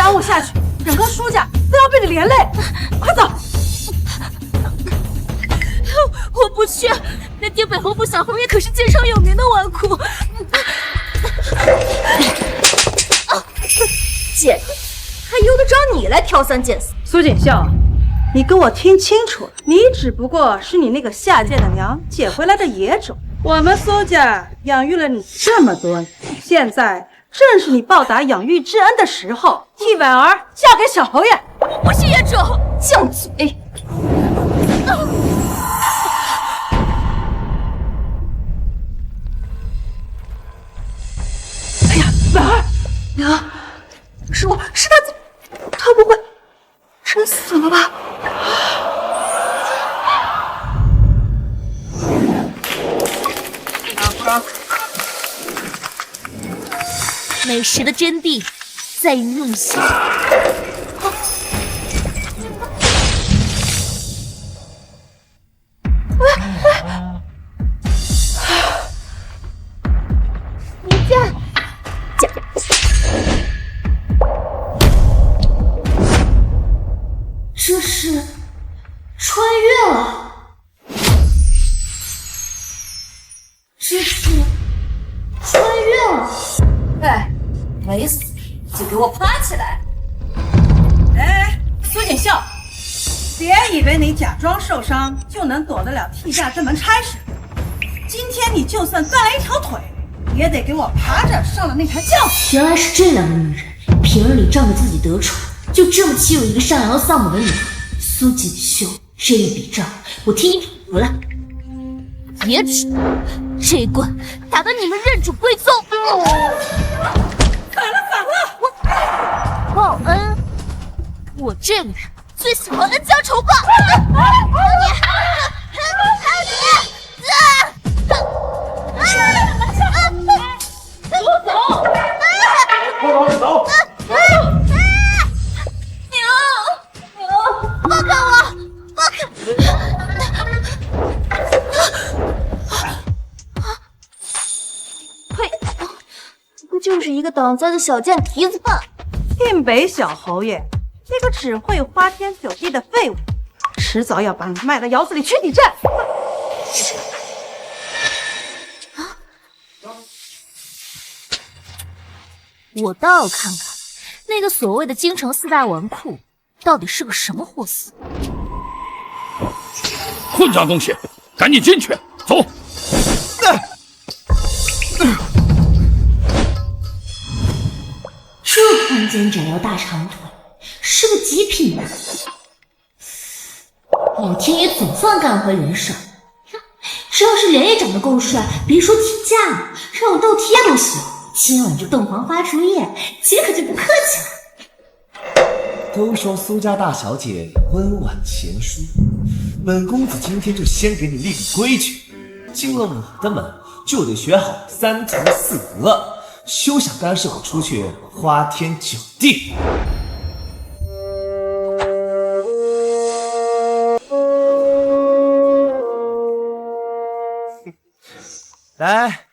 耽误下去，整个苏家都要被你连累。快走！我不去，那丁北侯府小侯爷可是京城有名的纨绔。姐，还用得着你来挑三拣四？苏锦绣，你给我听清楚，你只不过是你那个下贱的娘捡回来的野种。我们苏家养育了你这么多年，现在正是你报答养育之恩的时候，替婉儿嫁给小侯爷。我不是野种，犟嘴！哎呀，婉儿，娘，是他不会真死了吧？美食的真谛在于用心。你这是穿越了，这是穿越了。哎，没死就给我趴起来！哎，苏锦绣，别以为你假装受伤就能躲得了替嫁这门差事。今天你就算断了一条腿，也得给我爬着上了那台轿。原来是这两个女人，平日里仗着自己得宠，就这么欺负一个善良丧母的女孩。苏锦绣，这一笔账我替你补了。也只这一棍打得你们认主归宗。反了！报恩，我这个人最喜欢恩将仇报。走！放开我！放开！呸！不就是一个挡灾的小贱蹄子吗？定北小侯爷，那个只会花天酒地的废物，迟早要把你卖到窑子里去抵债。我倒要看看那个所谓的京城四大纨绔到底是个什么货色！混账东西，赶紧进去！走！这宽肩窄腰大长腿是个极品男，老天爷总算干回人事。只要是脸也长得够帅，别说替嫁了，让我倒贴都行。今晚就洞房花烛夜，姐可就不客气了。都说苏家大小姐温婉贤淑，本公子今天就先给你立个规矩，进了我的门就得学好三从四德，休想干涉我出去花天酒地。来，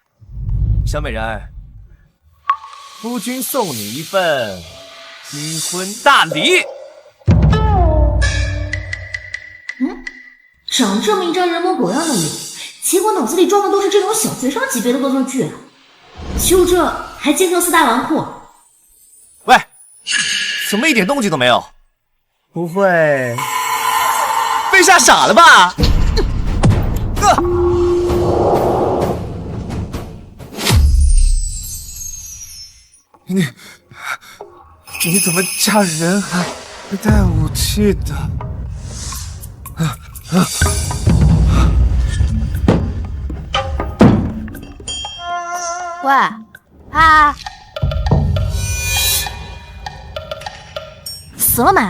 小美人儿，夫君送你一份金婚大礼。长这么一张人模狗样的脸，结果脑子里装的都是这种小学生级别的恶作剧啊！就这还京城四大纨绔？喂，怎么一点动静都没有？不会被吓傻了吧？你怎么嫁人还带武器的？喂，啊，死了没？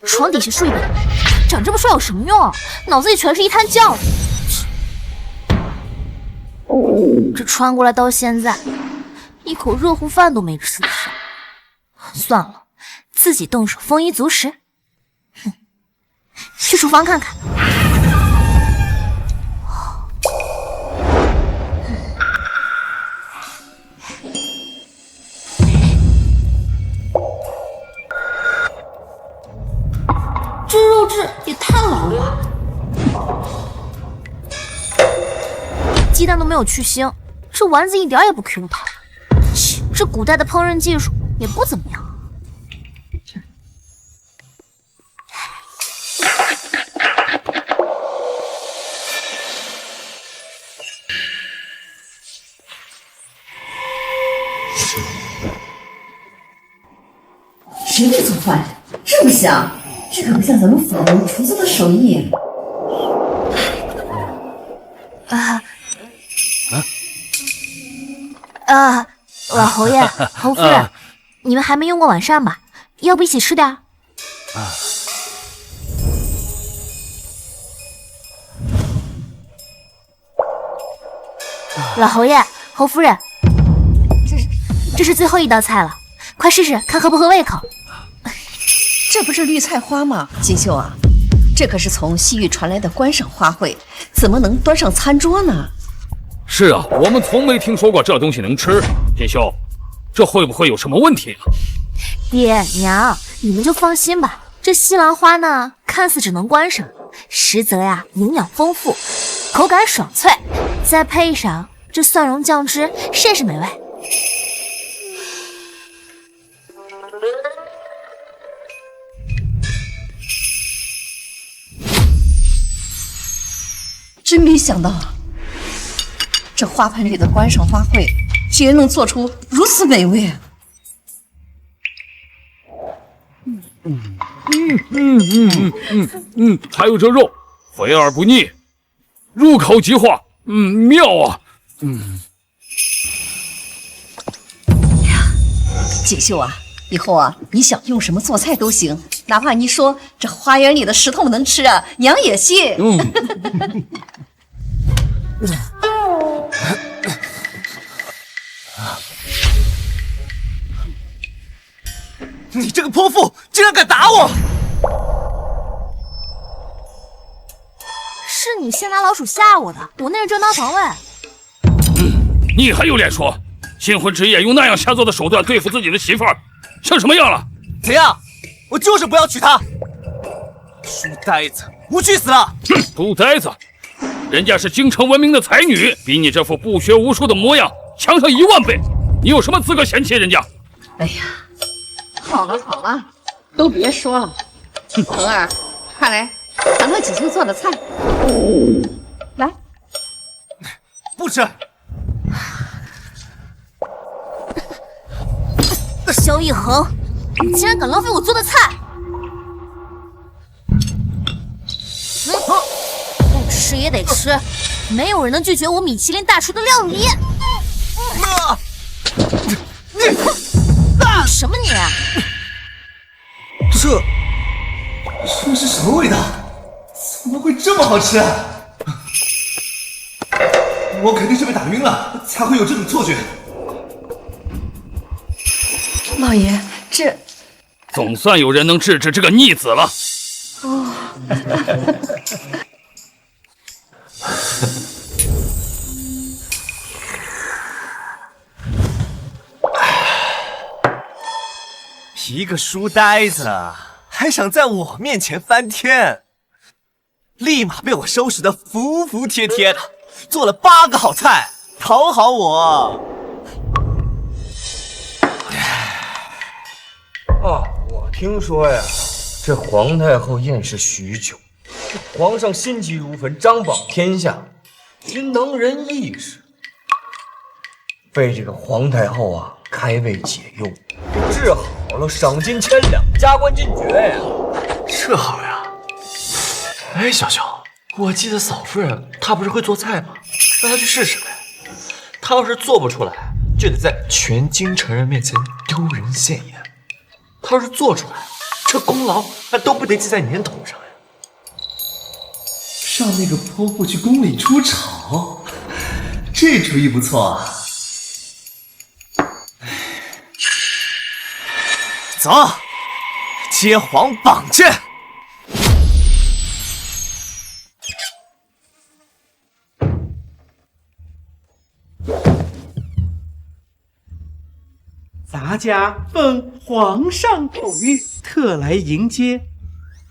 床底下睡吧，长这么帅有什么用啊？脑子里全是一滩浆子。这穿过来到现在，一口热乎饭都没吃上。算了，自己动手丰衣足食。哼，去厨房看看。太老了，鸡蛋都没有去腥，这丸子一点也不 Q 弹。切，这古代的烹饪技术也不怎么样。谁会做饭？这么香，这可不像咱们府人厨子的手艺。老侯爷、侯夫人，你们还没用过晚膳吧？要不一起吃点？老侯爷、侯夫人，这是最后一道菜了，快试试看合不合胃口。这不是绿菜花吗？锦绣啊，这可是从西域传来的观赏花卉，怎么能端上餐桌呢？是啊，我们从没听说过这东西能吃。锦绣，这会不会有什么问题啊？爹娘，你们就放心吧。这西兰花呢，看似只能观赏，实则呀营养丰富，口感爽脆，再配上这蒜蓉酱汁，甚是美味。真没想到，这花盆里的观赏花卉竟然能做出如此美味。还有这肉，肥而不腻，入口即化，妙啊！锦绣啊，以后啊，你想用什么做菜都行，哪怕你说这花园里的石头能吃啊，娘也信。你这个泼妇，竟然敢打我！是你先拿老鼠吓我的，我那是正当防卫。你还有脸说？新婚之夜用那样下作的手段对付自己的媳妇儿，像什么样了？怎样？我就是不要娶她！书呆子，无趣死了！书呆子，人家是京城闻名的才女，比你这副不学无术的模样强上10000倍，你有什么资格嫌弃人家？哎呀，好了好了，都别说了。恒儿，快来尝尝锦绣做的菜。来，不吃。萧一恒，你竟然敢浪费我做的菜！不吃也得吃，没有人能拒绝我米其林大厨的料理。你什么你？这是什么味道？怎么会这么好吃啊？我肯定是被打晕了，才会有这种错觉。老爷，这总算有人能制止这个逆子了。一个书呆子还想在我面前翻天，立马被我收拾得服服帖帖的，做了8个好菜讨好我。我听说呀，这皇太后厌世许久，皇上心急如焚，张榜天下，寻能人异士，为这个皇太后啊开胃解忧，给治好了，赏金1000两，加官进爵呀。这好呀！哎，小小，我记得嫂夫人她不是会做菜吗？让她去试试呗。她要是做不出来，就得在全京城人面前丢人现眼。她要是做出来，这功劳那都不得记在您头上呀。让那个泼妇去宫里出丑，这主意不错啊。走，接皇榜去。咱家奉皇上口谕，特来迎接。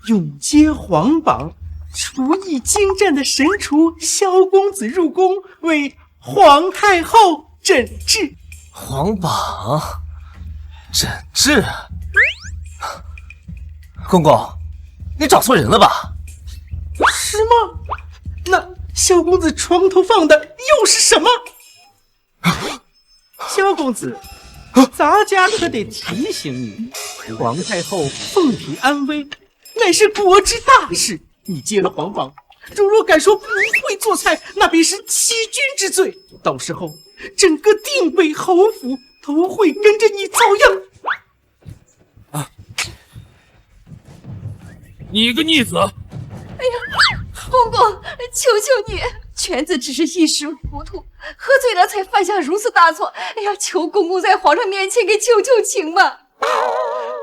永接皇榜，厨艺精湛的神厨萧公子入宫为皇太后诊治。皇榜诊治？公公，你找错人了吧？是吗？那萧公子床头放的又是什么？萧公子，咱家可得提醒你，皇太后凤体安危乃是国之大事。你接了皇榜，若敢说不会做菜，那便是欺君之罪。到时候整个定北侯府都会跟着你遭殃。你个逆子！哎呀，公公，求求你，犬子只是一时糊涂，喝醉了才犯下如此大错。哎呀，求公公在皇上面前给求求情吧。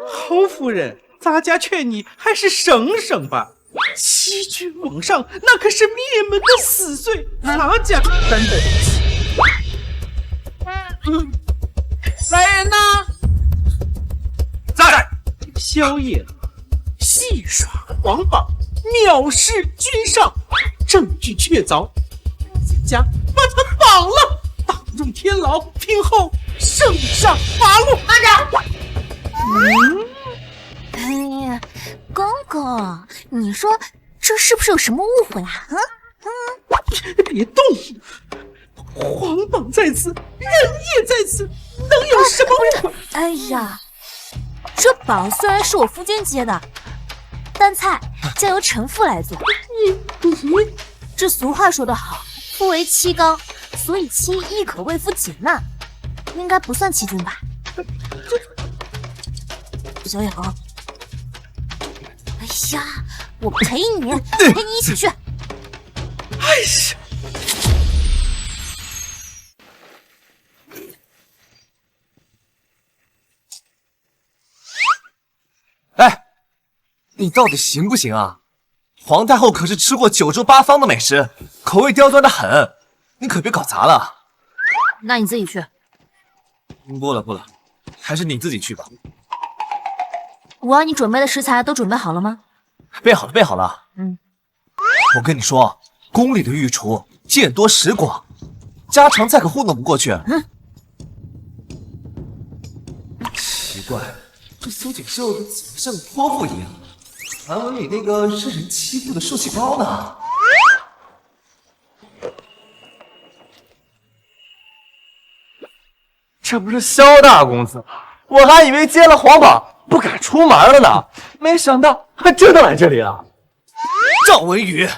侯夫人，咱家劝你还是省省吧。欺君罔上，那可是灭门的死罪，咱家担得起。来人呐！在。萧夜戏耍皇榜，藐视君上，证据确凿，咱家把他绑了，打入天牢，听候圣上发落。阿长，哎呀，公公，你说这是不是有什么误会啊？别动！皇榜在此，人也在此，能有什么误会？哎呀，这榜虽然是我夫君接的，但菜将由臣妇来做。这俗话说得好，夫为妻纲，所以妻亦可为夫解难，应该不算欺君吧？小雅，哎呀，我陪你一起去。哎呀！哎，你到底行不行啊？皇太后可是吃过九州八方的美食，口味刁钻的很，你可别搞砸了。那你自己去。不了，还是你自己去吧。我让你准备的食材都准备好了吗？备好了。我跟你说，宫里的御厨见多识广，家常菜可糊弄不过去。奇怪，这苏锦绣怎么像个泼妇一样？传闻里那个任人欺负的受气包呢？这不是萧大公子吗？我还以为接了皇榜不敢出门了呢，没想到还真的来这里了。赵文宇，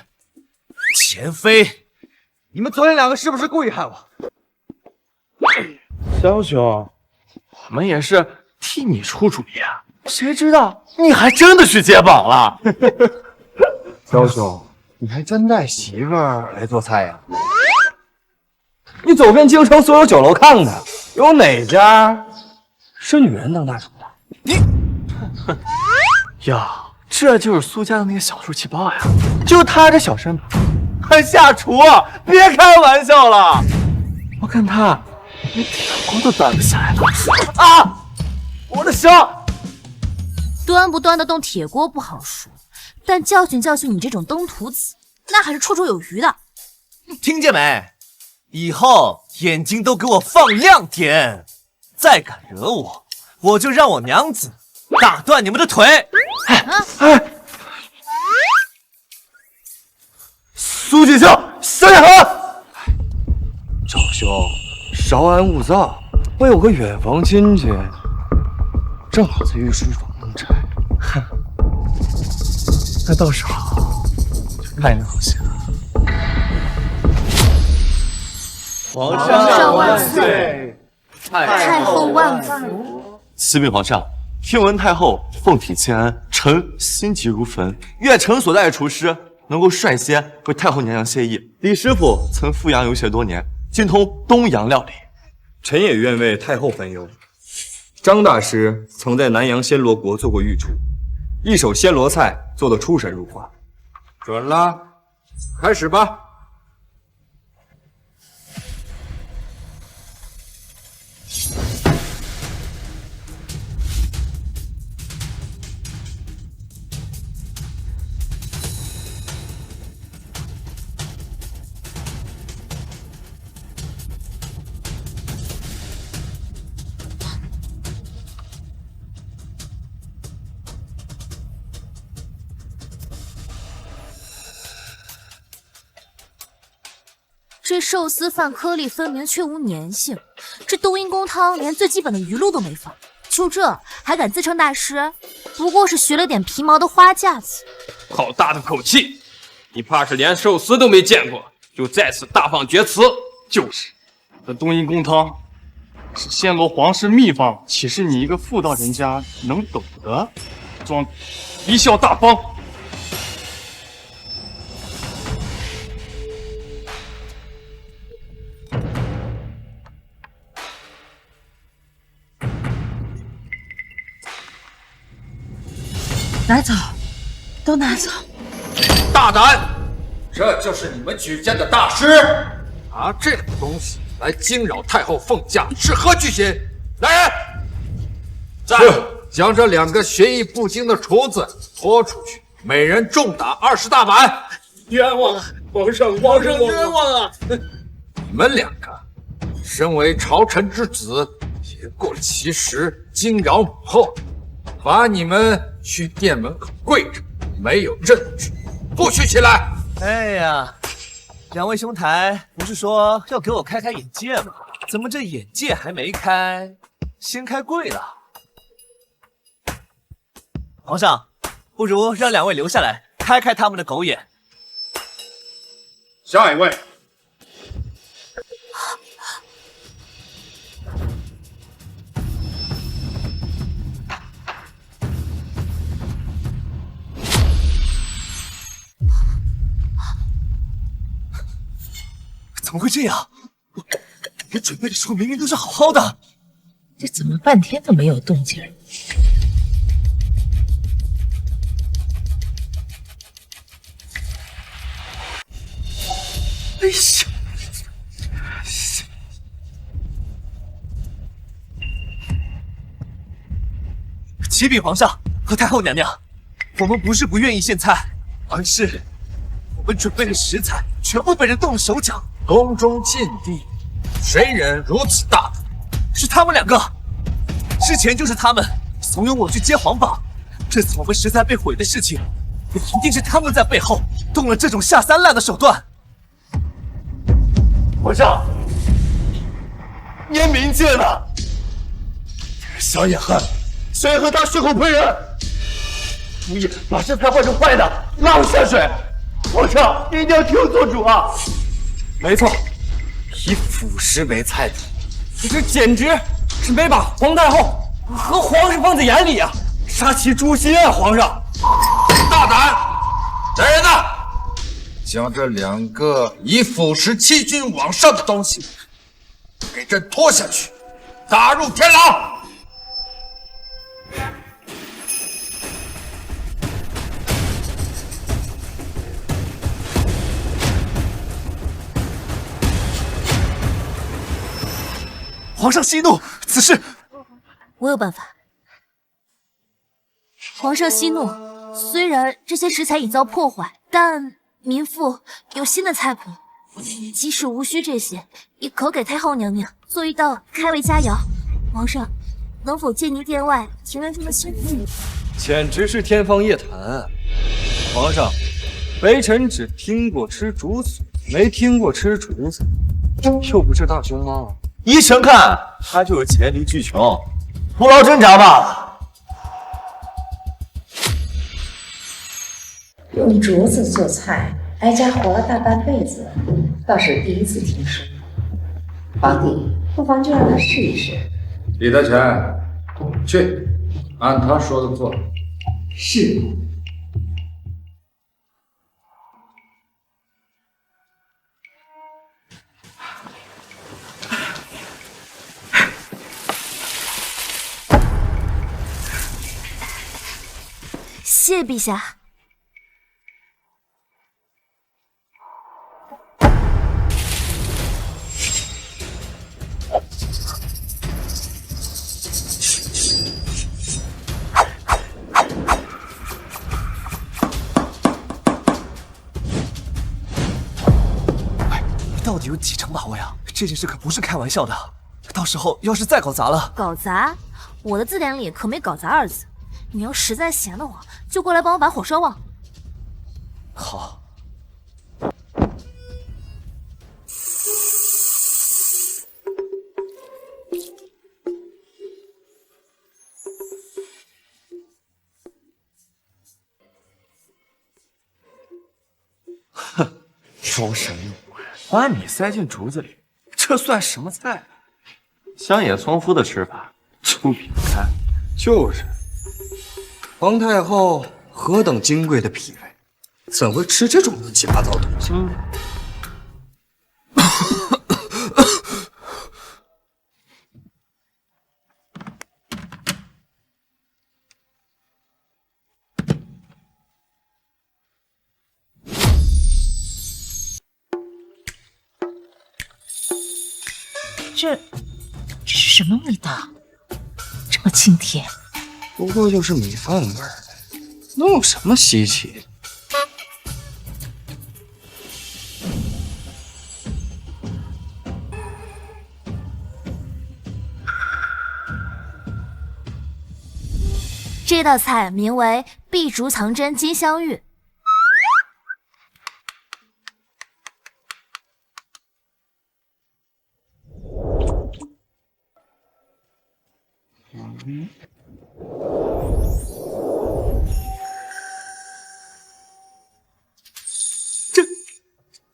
钱妃，你们昨天两个是不是故意害我？萧兄，我们也是替你出主意啊，谁知道你还真的去接榜了。萧兄，你还真带媳妇儿来做菜呀？你走遍京城所有酒楼看看，有哪家是女人能拿出的？呀，这就是苏家的那个小受气包呀！就他这小身板，还下厨，别开玩笑了。我看他连铁锅都端不下来了。啊！我的腰！端不端得动铁锅不好说，但教训教训你这种东土子，那还是绰绰有余的。听见没？以后眼睛都给我放亮点，再敢惹我，我就让我娘子打断你们的腿！苏锦绣，萧远河，赵兄，稍安勿躁，我有个远房亲戚，正好在御书房弄差。哼，那到时候就看你好戏了。皇上万岁！太后万福！启禀皇上，听闻太后凤体欠安，臣心急如焚，愿臣所带的厨师能够率先为太后娘娘谢意。李师傅曾赴洋游学多年，精通东洋料理。臣也愿为太后分忧。张大师曾在南洋暹罗国做过御厨，一手暹罗菜做得出神入化。准了，开始吧。这寿司饭颗粒分明，却无粘性。这冬阴功汤连最基本的鱼露都没放，就这还敢自称大师？不过是学了点皮毛的花架子。好大的口气！你怕是连寿司都没见过，就在此大放厥词？就是，这冬阴功汤是暹罗皇室秘方，岂是你一个妇道人家能懂的？庄主贻笑大方。拿走，都拿走！大胆！这就是你们举荐的大师？拿这种东西来惊扰太后凤驾，是何居心？来人！是，将这2个学艺不精的厨子拖出去，每人重打20大板。冤枉啊！皇上冤枉啊！你们2个，身为朝臣之子，言过其实，惊扰母后，罚你们去殿门口跪着，没有证据，不许起来！哎呀，两位兄台不是说要给我开开眼界吗？怎么这眼界还没开，先开柜了？皇上，不如让2位留下来，开开他们的狗眼。下一位。怎么会这样？我准备的时候明明都是好好的，这怎么半天都没有动静？哎呀！启禀皇上和太后娘娘，我们不是不愿意献菜，而是我们准备的食材全部被人动了手脚。宫中禁地，谁人如此大胆？是他们2个，之前就是他们怂恿我去接皇榜，这次我们食材被毁的事情，也一定是他们在背后动了这种下三滥的手段。皇上，念明戒了！小野汉，谁和他血口喷人？故意把食材换成坏的，拉我下水！皇上，你一定要听我做主啊！没错，以腐蚀为菜的，你这简直是没把皇太后和皇上放在眼里啊！杀其诛心啊！皇上，大胆！来人呐！将这2个以腐蚀欺君罔上的东西给朕拖下去，打入天牢！皇上息怒，此事我有办法。皇上息怒，虽然这些食材已遭破坏，但民妇有新的菜谱，即使无需这些，也可给太后娘娘做一道开胃佳肴。皇上，能否借您殿外庭院中的新妇？简直是天方夜谭啊！皇上，微臣只听过吃竹笋，没听过吃竹子，又不是大熊猫。依臣看，他就是黔驴技穷，徒劳挣扎罢了。用竹子做菜，哀家活了大半辈子，倒是第一次听说。皇帝，不妨就让他试一试。李德全，去，按他说的做。是。谢陛下。到底有几成把握呀？这件事可不是开玩笑的，到时候要是再搞砸了，搞砸？我的字典里可没搞砸二字。你要实在闲得慌，就过来帮我把火烧旺。好。装神弄鬼，把米塞进竹子里，这算什么菜？乡野村夫的吃法就比不开。就是，皇太后何等金贵的脾胃，怎会吃这种乱七八糟的东西？这是什么味道？这么清甜。不过就是米饭味儿，能有什么稀奇？这道菜名为碧竹藏针金镶玉。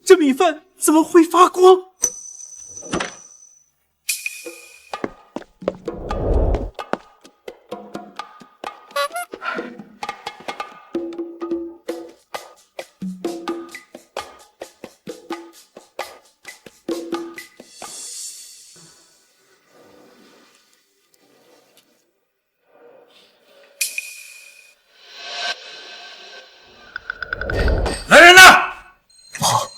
这米饭怎么会发光？来人呐！哦，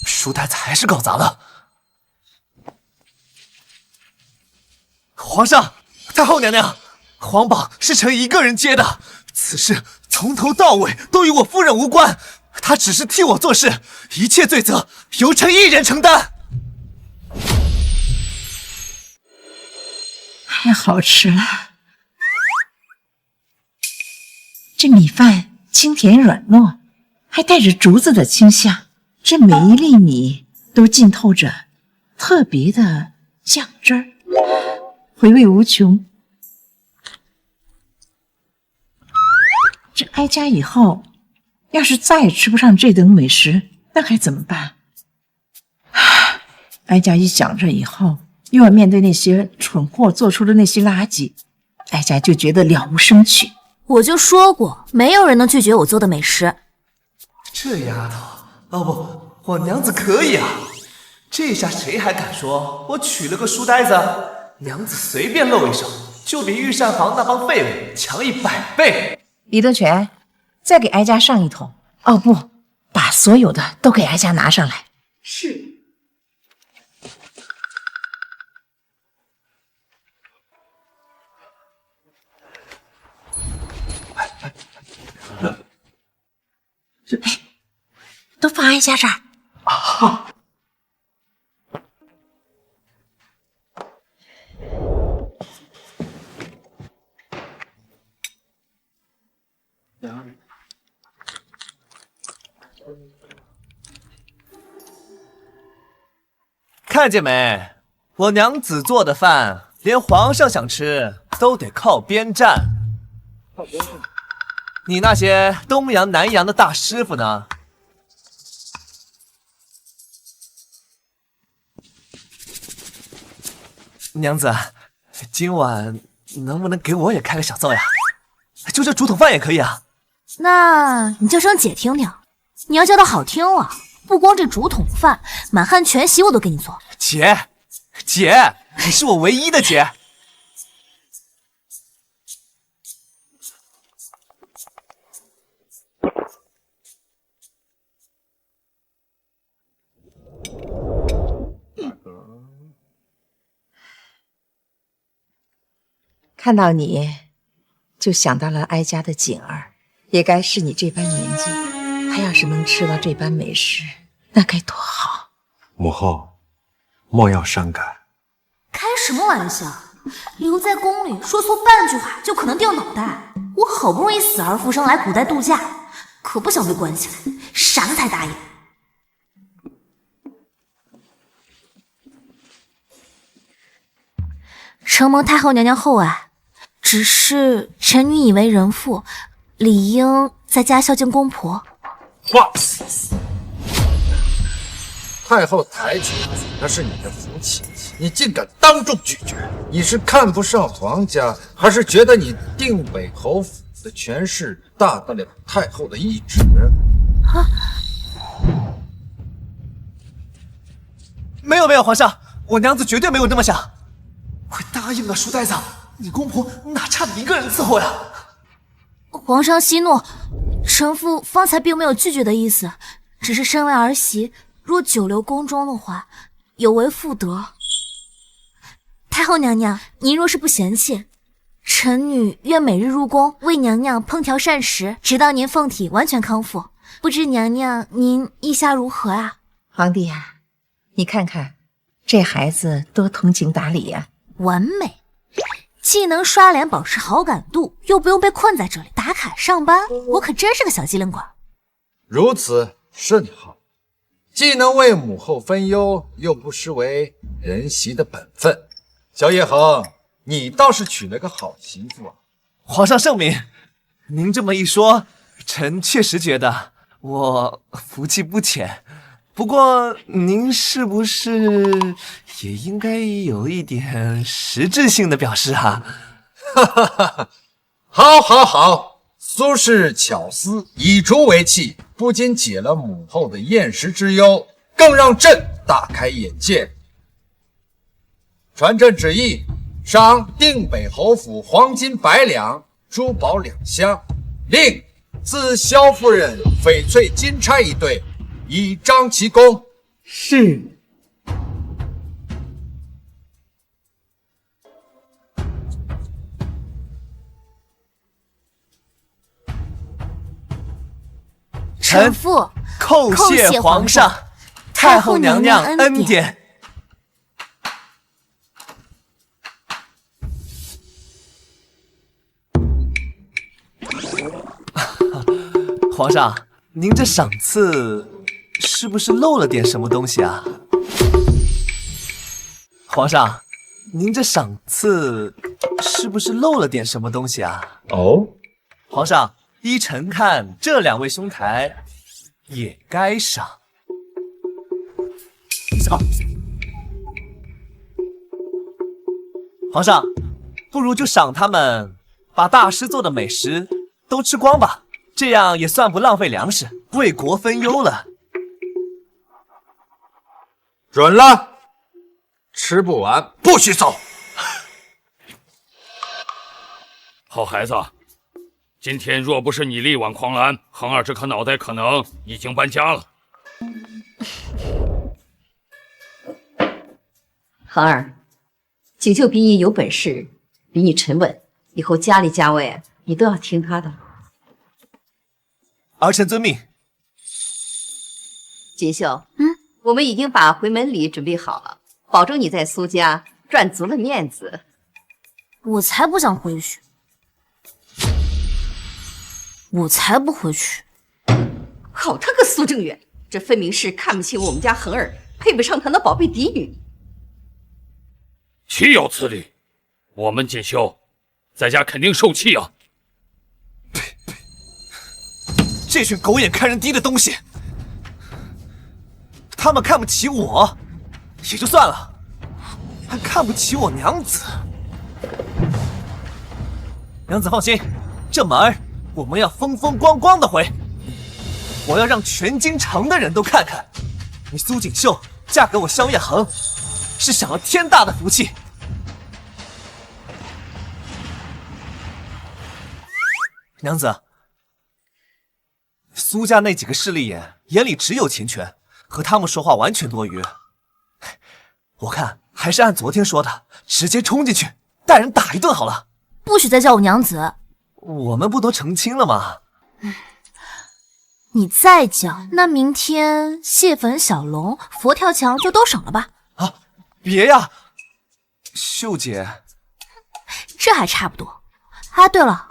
书呆子还是搞砸了。皇上，太后娘娘，皇榜是臣一个人接的，此事从头到尾都与我夫人无关，她只是替我做事，一切罪责由臣一人承担。太好吃了，这米饭清甜软糯，还带着竹子的清香，这每一粒米都浸透着特别的酱汁儿，回味无穷。这哀家以后要是再也吃不上这等美食，那该怎么办？哀家一想着以后又要面对那些蠢货做出的那些垃圾，哀家就觉得了无生趣。我就说过，没有人能拒绝我做的美食。这丫头，哦不，我娘子可以啊！这下谁还敢说我娶了个书呆子？娘子随便露一手，就比御膳房那帮废物强100倍。李德全，再给哀家上一桶。哦不，把所有的都给哀家拿上来。是。都放哀家这儿。啊！看见没？我娘子做的饭，连皇上想吃都得靠边站。你那些东洋南洋的大师傅呢？娘子，今晚能不能给我也开个小灶呀？就这竹筒饭也可以啊。那你叫声姐听听，你要叫的好听了，不光这竹筒饭，满汉全席我都给你做。姐，姐，你是我唯一的姐。看到你，就想到了哀家的锦儿，也该是你这般年纪，她要是能吃到这般美食，那该多好。母后，莫要伤感。开什么玩笑？留在宫里说错半句话就可能掉脑袋。我好不容易死而复生来古代度假，可不想被关起来，傻子才答应。承蒙太后娘娘厚爱，只是臣女已为人妇，理应在家孝敬公婆。话，太后抬举你，那是你的福气，你竟敢当众拒绝，你是看不上皇家，还是觉得你定北侯府的权势大得了太后的懿旨？没有，皇上，我娘子绝对没有这么想。快答应了，书呆子，你公婆哪差你一个人伺候呀？皇上息怒，臣妇方才并没有拒绝的意思，只是身为儿媳，若久留宫中的话，有违妇德。太后娘娘，您若是不嫌弃，臣女愿每日入宫为娘娘烹调膳食，直到您凤体完全康复。不知娘娘您意下如何啊？皇帝呀，你看看这孩子多通情达理呀，完美。既能刷脸保持好感度，又不用被困在这里打卡上班，我可真是个小机灵鬼。如此甚好，既能为母后分忧，又不失为人媳的本分。小叶恒，你倒是娶了个好媳妇啊！皇上圣明，您这么一说，臣确实觉得我福气不浅。不过您是不是也应该有一点实质性的表示啊？哈哈哈！好，好，好！苏氏巧思，以竹为器，不仅解了母后的厌食之忧，更让朕大开眼界。传朕旨意，赏定北侯府黄金100两，珠宝2箱，另赐萧夫人翡翠金钗1对，以彰其功。是。臣妇叩谢皇上、太后娘娘恩典。皇上，您这赏赐是不是漏了点什么东西啊？皇上，您这赏赐是不是漏了点什么东西啊？哦，皇上，依臣看，这2位兄台也该赏。走。皇上，不如就赏他们把大师做的美食都吃光吧，这样也算不浪费粮食，为国分忧了。准了，吃不完不许走。好孩子，今天若不是你力挽狂澜，恒儿这颗脑袋可能已经搬家了。恒儿，锦绣比你有本事，比你沉稳，以后家里家外你都要听他的。儿臣遵命。锦绣，我们已经把回门礼准备好了，保证你在苏家赚足了面子。我才不想回去，我才不回去。好他个苏正远，这分明是看不起我们家恒儿，配不上他那宝贝嫡女。岂有此理！我们锦绣在家肯定受气啊！这群狗眼看人低的东西，他们看不起我也就算了，还看不起我娘子。娘子放心，这门儿我们要风风光光的回。我要让全京城的人都看看，你苏锦绣嫁给我萧夜恒，是享了天大的福气。娘子，苏家那几个势利眼眼里只有钱权，和他们说话完全多余。我看还是按昨天说的，直接冲进去带人打一顿好了。不许再叫我娘子。我们不都成亲了吗？你再叫，那明天蟹粉小龙、佛跳墙就都省了吧。啊，别呀，秀姐。这还差不多。啊，对了，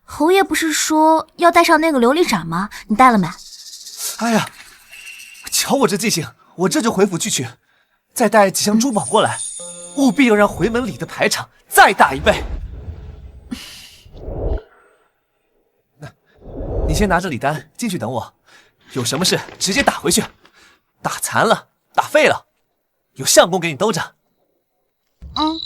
侯爷不是说要带上那个琉璃盏吗？你带了没？哎呀，瞧我这记性，我这就回府去取，再带几箱珠宝过来，务必要让回门礼的排场再大1倍。你先拿着礼单进去等我，有什么事直接打回去，打残了打废了，有相公给你兜着。嗯。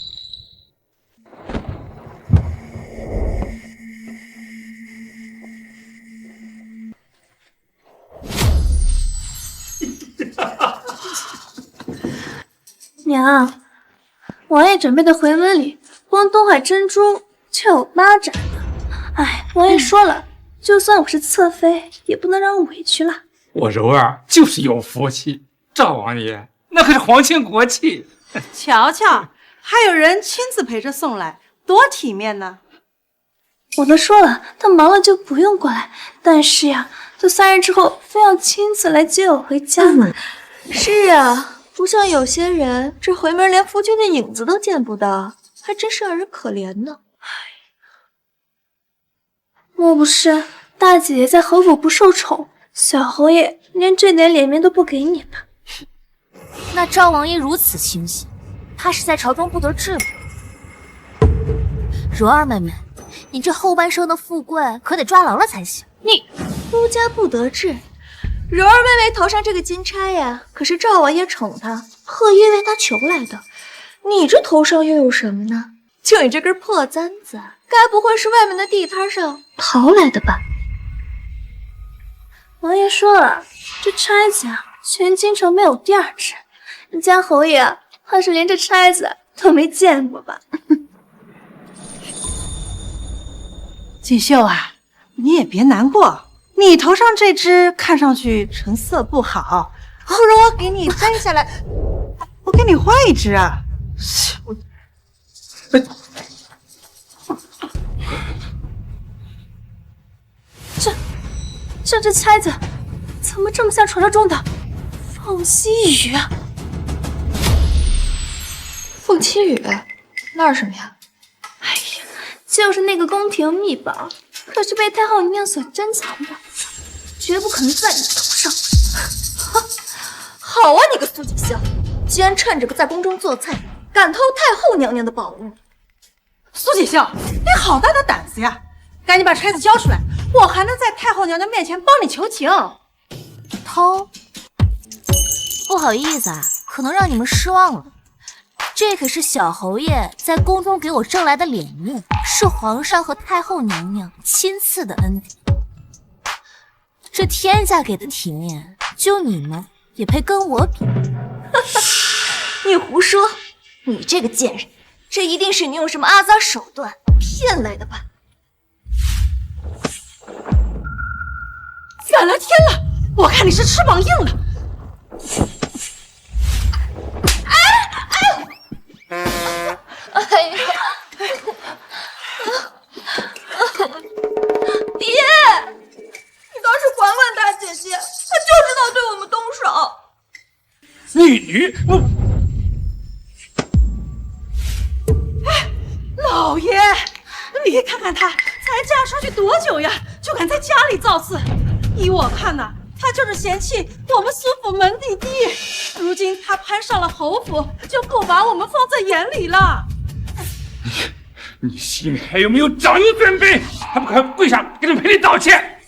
娘，王爷准备的回门礼，光东海珍珠就有8盏呢。哎，王爷说了，就算我是侧妃，也不能让我委屈了。我柔儿就是有福气，赵王爷那可是皇亲国戚。瞧瞧，还有人亲自陪着送来，多体面呢。我都说了，他忙了就不用过来。但是呀，这3日之后非要亲自来接我回家。是啊。不像有些人，这回门连夫君的影子都见不到，还真是让人可怜呢。莫不是大姐姐在侯府不受宠，小侯爷连这点脸面都不给你吧？那赵王爷如此清醒，怕是在朝中不得志吧？柔儿妹妹，你这后半生的富贵可得抓牢了才行。你夫家不得志。柔儿妹妹头上这个金钗呀，可是赵王爷宠她，特意为她求来的。你这头上又有什么呢？就你这根破簪子，该不会是外面的地摊上淘来的吧？王爷说了，这钗子啊，全京城没有第2只。你家侯爷啊，怕是连这钗子都没见过吧？锦绣啊，你也别难过。你头上这只看上去成色不好，不如我给你摘下来，我给你换一只啊！这钗子怎么这么像传说中的凤栖羽啊？凤栖羽，那是什么呀？哎呀，就是那个宫廷秘宝，可是被太后娘娘所珍藏的。绝不可能在你头上！好啊，你个苏锦香，竟然趁着在宫中做菜，敢偷太后娘娘的宝物！苏锦香，你好大的胆子呀！赶紧把钗子交出来，我还能在太后娘娘面前帮你求情。偷？不好意思啊，可能让你们失望了。这可是小侯爷在宫中给我挣来的脸面，是皇上和太后娘娘亲赐的恩典。这天下给的体面，就你们也配跟我比？你胡说！你这个贱人，这一定是你用什么阿杂手段骗来的吧？反了天了！我看你是翅膀硬了。哎呀！爹！你倒是管管大姐姐，她就知道对我们动手。你，哎，老爷，你看看她才嫁出去多久呀，就敢在家里造次？依我看呐，她就是嫌弃我们苏府门第低。如今她攀上了侯府，就不把我们放在眼里了。你心里还有没有长幼尊卑？还不快跪下给你赔礼道歉！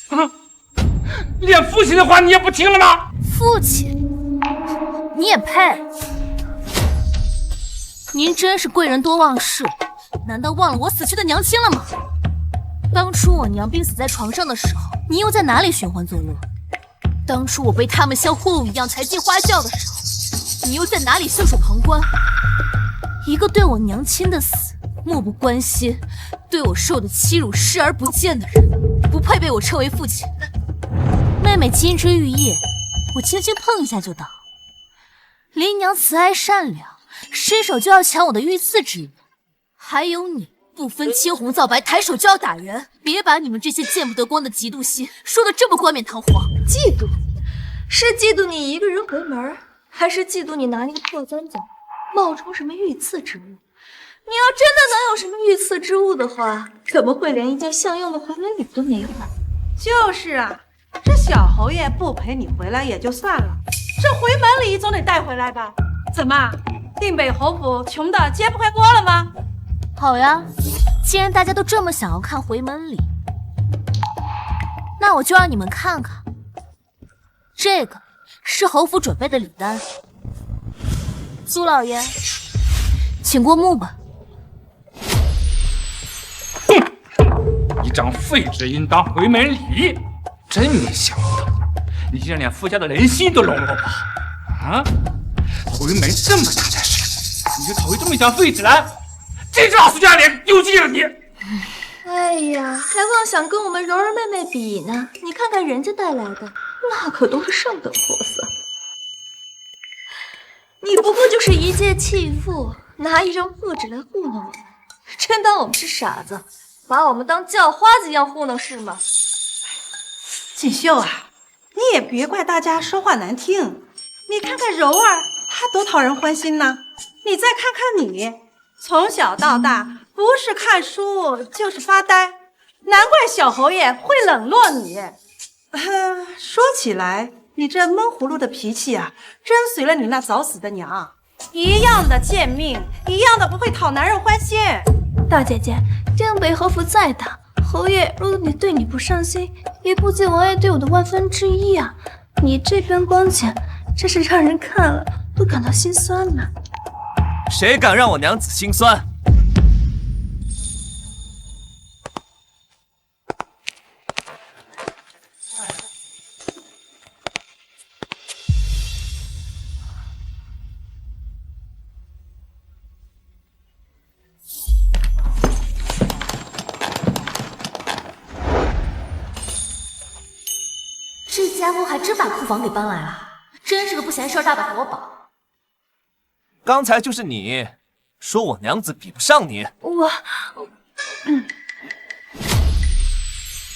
啊，连父亲的话你也不听了吗？父亲，你也配？您真是贵人多忘事，难道忘了我死去的娘亲了吗？当初我娘病死在床上的时候，你又在哪里寻欢作乐？当初我被他们像货物一样抬进花轿的时候，你又在哪里袖手旁观？一个对我娘亲的死漠不关心，对我受的欺辱视而不见的人，不配被我称为父亲。妹妹金枝玉叶，我轻轻碰一下就倒。林娘慈爱善良，伸手就要抢我的御赐之物。还有你，不分青红皂白，抬手就要打人。别把你们这些见不得光的嫉妒心说得这么冠冕堂皇。嫉妒？是嫉妒你一个人回门，还是嫉妒你拿那个破簪子冒充什么御赐之物？你要真的能有什么御赐之物的话，怎么会连一件相用的回门礼都没有呢？就是啊，这小侯爷不陪你回来也就算了，这回门礼总得带回来吧？怎么，定北侯府穷的揭不开锅了吗？好呀，既然大家都这么想要看回门礼，那我就让你们看看，这个是侯府准备的礼单。苏老爷，请过目吧。一张废纸应当回门礼，真没想到，你竟然连傅家的人心都笼络不好啊！回门这么大的事，你就投这么一张废纸来，真是把苏家脸丢尽了你！哎呀，还妄想跟我们柔儿妹妹比呢？你看看人家带来的，那可都是上等货色。你不过就是一介弃妇，拿一张破纸来糊弄我们，真当我们是傻子，把我们当叫花子一样糊弄是吗？锦绣啊，你也别怪大家说话难听。你看看柔儿，她多讨人欢心呢。你再看看你，从小到大不是看书就是发呆，难怪小侯爷会冷落你。说起来，你这闷葫芦的脾气啊，真随了你那早死的娘，一样的贱命，一样的不会讨男人欢心。大姐姐，定北侯府再大，侯爷若你对你不上心，也不及王爷对我的1/1000啊！你这般光景，真是让人看了都感到心酸呢。谁敢让我娘子心酸？这家伙还真把库房给搬来了，真是个不嫌事儿大的活宝。刚才就是你说我娘子比不上你，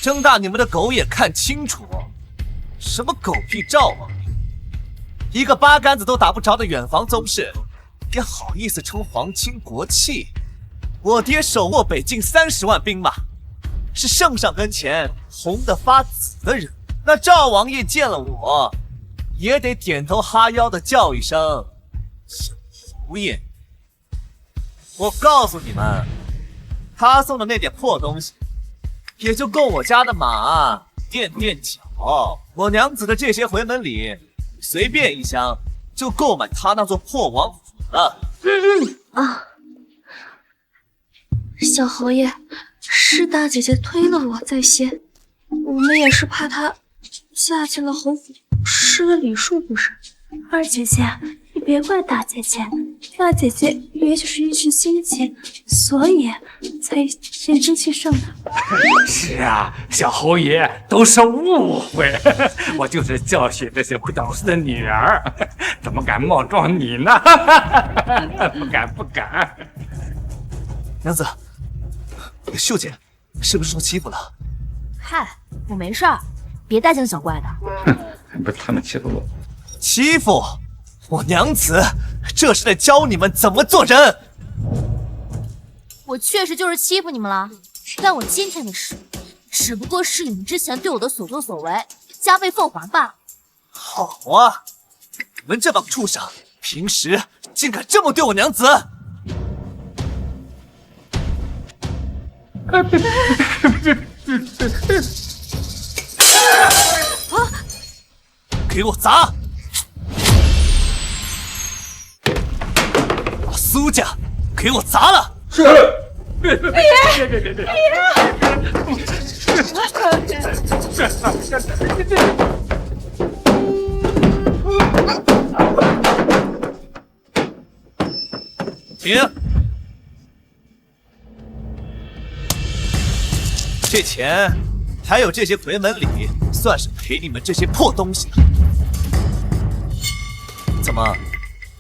睁大你们的狗眼看清楚，什么狗屁赵王爷，一个八竿子都打不着的远房宗室，也好意思称皇亲国戚？我爹手握北境30万兵马，是圣上跟前红得发紫的人。那赵王爷见了我，也得点头哈腰的叫一声小侯爷。我告诉你们，他送的那点破东西，也就够我家的马垫垫脚。我娘子的这些回门礼，随便一箱就够买他那座破王府了。小侯爷，是大姐姐推了我在先，我们也是怕她嫁进了侯府，失了礼数不是？二姐姐，你别怪大姐姐，大姐姐也许是一时心情，所以才先生气上的。是啊，小侯爷都是误会，我就是教训这些不懂事的女儿，怎么敢冒撞你呢？不敢。娘子，秀姐是不是受欺负了？嗨，我没事儿，别大惊小怪的。不是他们欺负我，欺负我娘子，这是在教你们怎么做人。我确实就是欺负你们了，但我今天的事，只不过是你们之前对我的所作所为加倍奉还罢了。好啊，你们这帮畜生，平时竟敢这么对我娘子！给我砸！把苏家给我砸了！是。别！停！这钱还有这些回门礼，算是赔你们这些破东西了。怎么，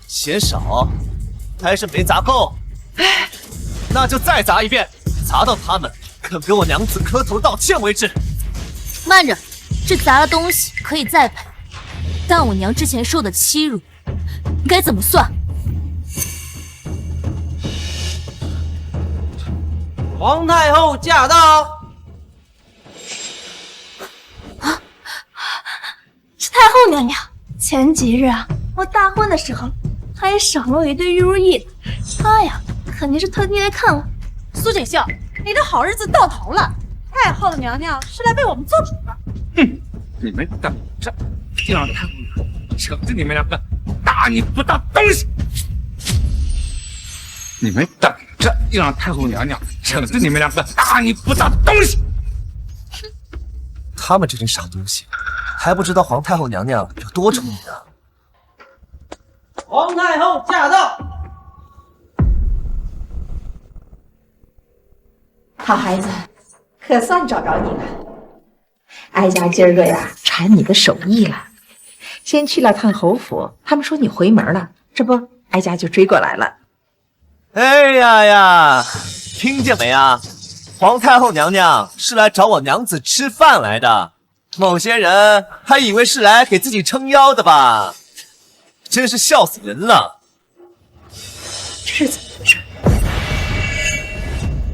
嫌少，还是没砸够？那就再砸一遍，砸到他们肯给我娘子磕头道歉为止。慢着，这砸了东西可以再赔，但我娘之前受的欺辱，该怎么算？皇太后驾到！是太后娘娘。前几日啊，我大婚的时候，她也赏了我一对玉如意，她呀肯定是特地来看我。苏锦绣，你的好日子到头了！太后娘娘是来为我们做主的。哼，你们等着，就让太后惩治你们两个大逆不道东西！你们等着，要让太后娘娘惩治你们两个大逆不道东西！他们这群傻东西，还不知道皇太后娘娘有多宠你呢。皇太后驾到！好孩子，可算找着你了。哀家今儿个呀，馋你的手艺了，先去了趟侯府，他们说你回门了，这不，哀家就追过来了。哎呀呀，听见没啊？皇太后娘娘是来找我娘子吃饭来的，某些人还以为是来给自己撑腰的吧，真是笑死人了。这是怎么回事？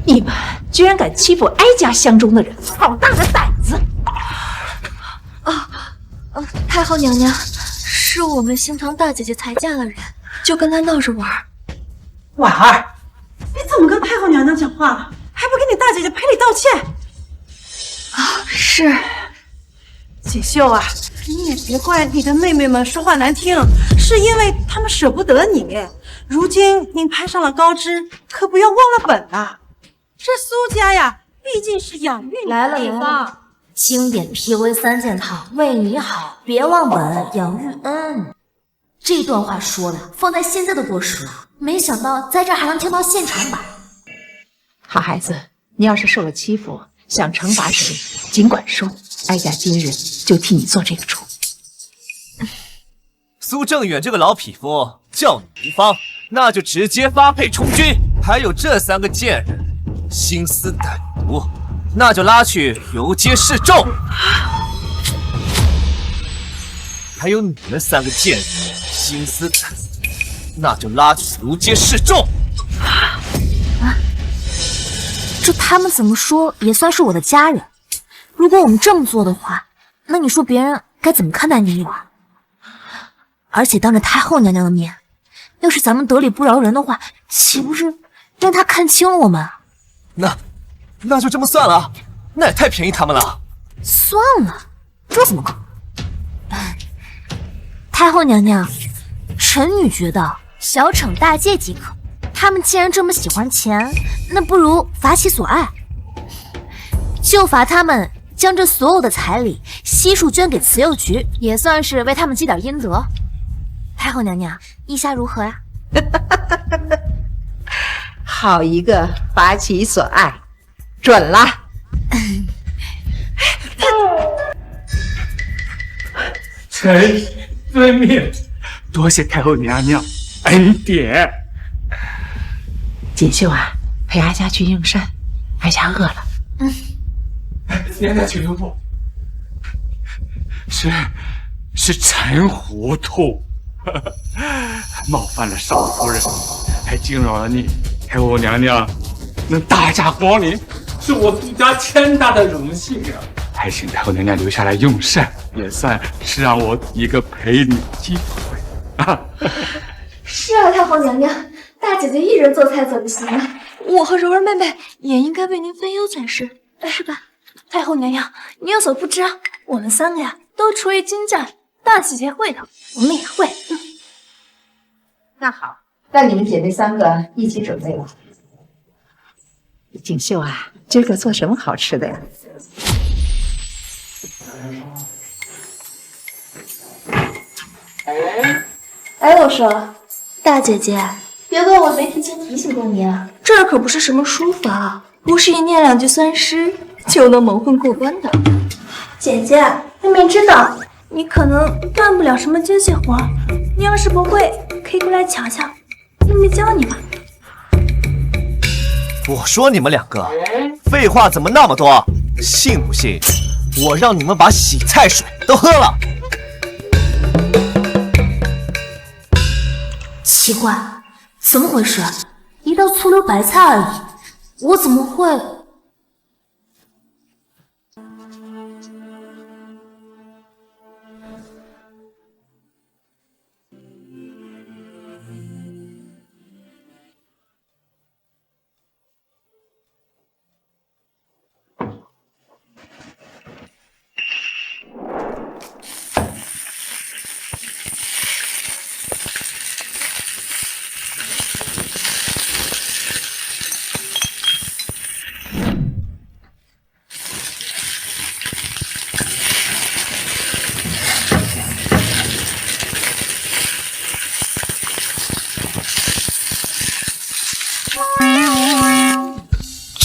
你们居然敢欺负哀家相中的人，好大的胆子！太后娘娘，是我们心疼大姐姐才嫁的人，就跟她闹着玩。婉儿，你怎么跟太后娘娘讲话了？还不给你大姐姐赔礼道歉？是。锦绣啊，你也别怪你的妹妹们说话难听，是因为她们舍不得你。如今您攀上了高枝，可不要忘了本啊！这苏家呀，毕竟是养育你的地方。经典 PUA 3件套，为你好，别忘本，养育恩。这段话说的放在现在都多实了，没想到在这儿还能听到现场版。好孩子，你要是受了欺负，想惩罚谁，尽管说，哀家今日就替你做这个主。苏正远这个老匹夫叫你无方，那就直接发配充军。还有这3个贱人，心思歹毒，那就拉去游街示众。还有你们3个贱人，心思歹毒，那就拉去游街示众。这他们怎么说也算是我的家人，如果我们这么做的话，那你说别人该怎么看待你我？而且当着太后娘娘的面，要是咱们得理不饶人的话，岂不是让她看清了我们？那就这么算了，那也太便宜他们了。算了，这怎么可能？太后娘娘，臣女觉得小惩大戒即可。他们既然这么喜欢钱，那不如罚其所爱，就罚他们将这所有的彩礼悉数捐给慈幼局，也算是为他们积点阴德。太后娘娘，意下如何呀？好一个罚其所爱，准了。臣遵命，多谢太后娘娘恩典。锦绣啊，陪哀家去应山，哀家饿了。娘娘请留步。是臣糊涂，冒犯了少夫人，还惊扰了你。太后娘娘能大驾光临，是我苏家天大的荣幸啊！还请太后娘娘留下来用膳，也算是让我一个陪礼机会啊！是啊，太后娘娘，大姐姐一人做菜怎么行啊？我和柔儿妹妹也应该为您分忧才是，是吧？太后娘娘，您有所不知啊，我们3个呀都厨艺精湛，大姐姐会的，我们也会。那好，让你们姐妹3个一起准备吧。锦绣啊，今儿个做什么好吃的呀？哎，我说，大姐姐，别怪我没提前提醒过你啊，这儿可不是什么书房，不是一念2句酸诗就能蒙混过关的。姐姐，妹妹知道你可能干不了什么精细活，你要是不会，可以过来瞧瞧，妹妹教你吧。我说你们2个，废话怎么那么多？信不信我让你们把洗菜水都喝了？奇怪，怎么回事？一道醋溜白菜而已，我怎么会？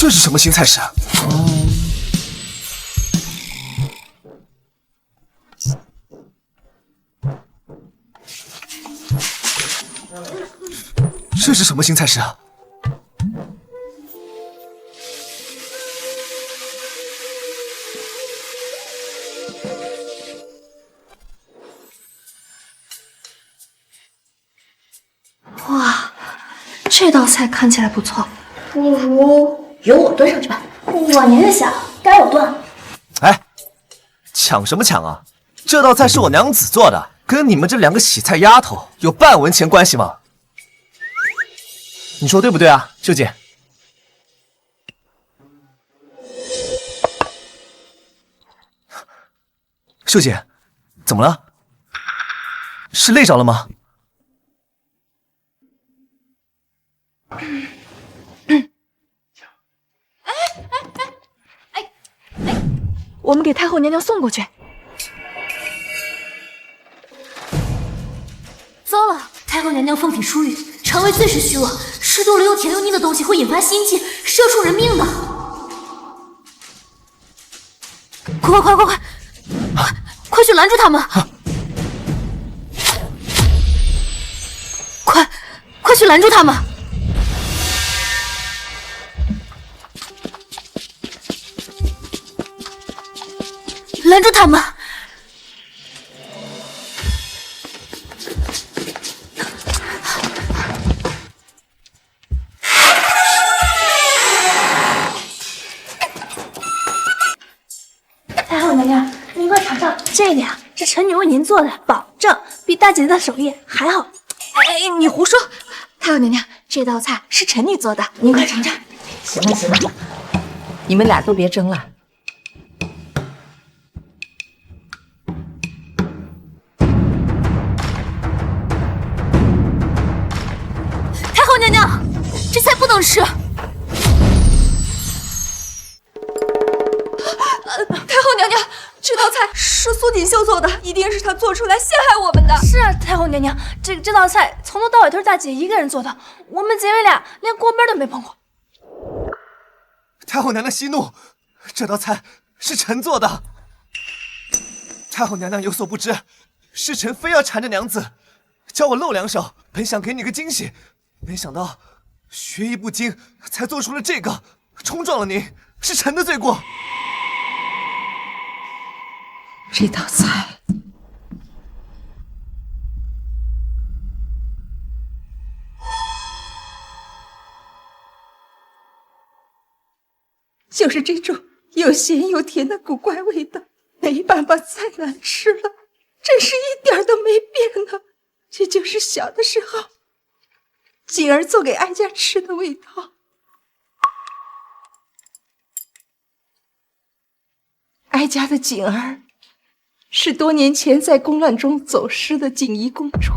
这是什么新菜式？这是什么新菜式啊？哇，这道菜看起来不错，不如由我端上去吧。我年纪小，该我端。哎，抢什么抢啊？这道菜是我娘子做的，跟你们这两个洗菜丫头有半文钱关系吗？你说对不对啊，秀姐？秀姐，怎么了？是累着了吗？我们给太后娘娘送过去。糟了，太后娘娘凤体出狱，肠胃最是虚弱，吃多了有铁溜腻的东西会引发心悸，是要出人命的。快去拦住他们！快去拦住他们！拦住他们！太后娘娘，您快尝尝这个呀，是臣女为您做的，保证比大姐姐的手艺还好。哎，你胡说！太后娘娘，这道菜是臣女做的，您快尝尝。行了，你们俩都别争了。太后娘娘，这菜不能吃。太后娘娘，这道菜是苏锦绣做的，一定是她做出来陷害我们的。是啊，太后娘娘，这道菜从头到尾都是大姐一个人做的，我们姐妹俩连锅边都没碰过。太后娘娘息怒，这道菜是臣做的。太后娘娘有所不知，是臣非要缠着娘子，教我露两手，本想给你个惊喜，没想到学艺不精，才做出了这个，冲撞了您，是臣的罪过。这道菜就是这种又咸又甜的古怪味道，没办法，太难吃了，真是一点都没变呢。这就是小的时候锦儿做给哀家吃的味道。哀家的锦儿是多年前在宫乱中走失的锦衣公主，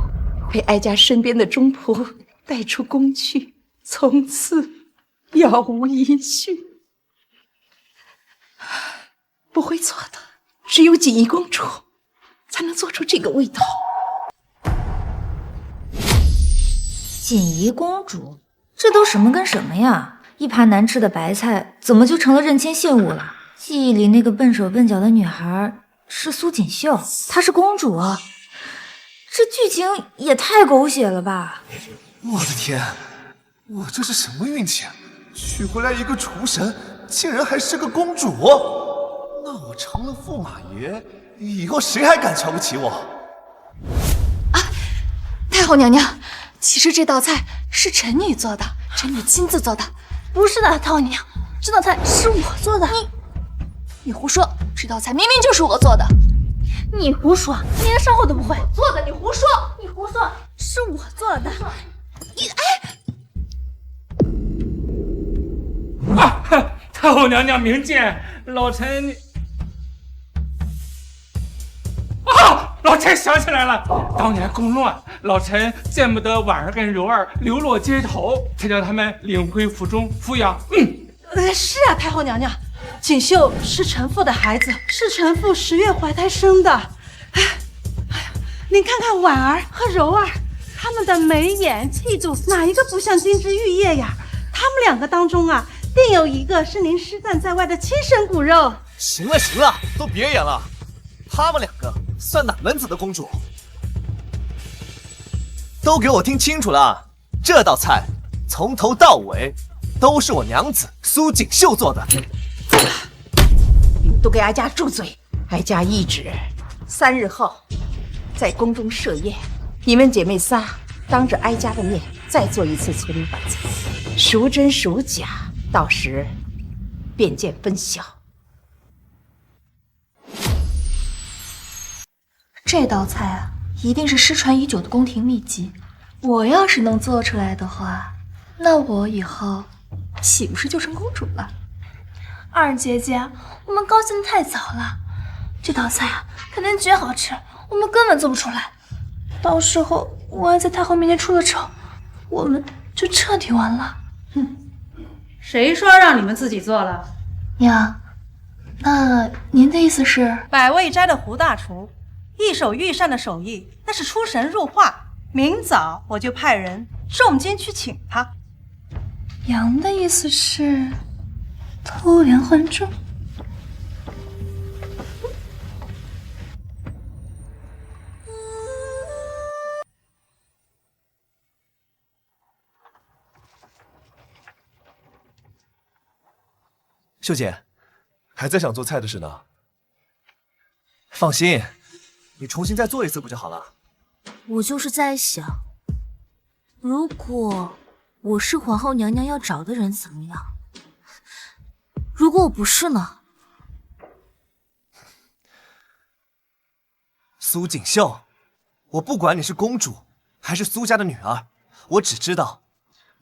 被哀家身边的中仆带出宫去，从此杳无音讯。不会错的，只有锦衣公主才能做出这个味道。锦衣公主，这都什么跟什么呀？一盘难吃的白菜，怎么就成了认亲信物了？记忆里那个笨手笨脚的女孩是苏锦绣，她是公主啊！这剧情也太狗血了吧！我的天，我这是什么运气？娶回来一个厨神，竟然还是个公主！那我成了驸马爷，以后谁还敢瞧不起我？太后娘娘，其实这道菜是臣女做的，臣女亲自做的。不是的，太后娘娘，这道菜是我做的。你胡说！这道菜明明就是我做的。你胡说！你连烧火都不会做的，你胡说！你胡说！是我做的。你太后娘娘明鉴，老臣老臣想起来了，当年宫乱，老臣见不得婉儿跟柔儿流落街头，才将他们领回府中抚养。是啊，太后娘娘，锦绣是臣妇的孩子，是臣妇10月怀胎生的。哎呀，您看看婉儿和柔儿，她们的眉眼气度，哪一个不像金枝玉叶呀？她们两个当中啊，定有一个是您失散在外的亲生骨肉。行了行了，都别演了，他们两个算哪门子的公主？都给我听清楚了，这道菜从头到尾都是我娘子苏锦绣做的。你们都给哀家住嘴！哀家懿旨，3日后在宫中设宴，你们姐妹仨当着哀家的面再做一次醋溜饭菜，孰真孰假，到时便见分晓。这道菜啊，一定是失传已久的宫廷秘籍。我要是能做出来的话，那我以后岂不是就成公主了？二姐姐，我们高兴的太早了，这道菜啊肯定绝好吃，我们根本做不出来。到时候万一在太后面前出了丑，我们就彻底完了。哼，谁说让你们自己做了？娘，那您的意思是？百味斋的胡大厨一手御膳的手艺，那是出神入化。明早我就派人重金去请他。娘的意思是偷梁换柱？秀姐，还在想做菜的事呢。放心，你重新再做一次不就好了？我就是在想，如果我是皇后娘娘要找的人怎么样？如果我不是呢？苏锦绣，我不管你是公主还是苏家的女儿，我只知道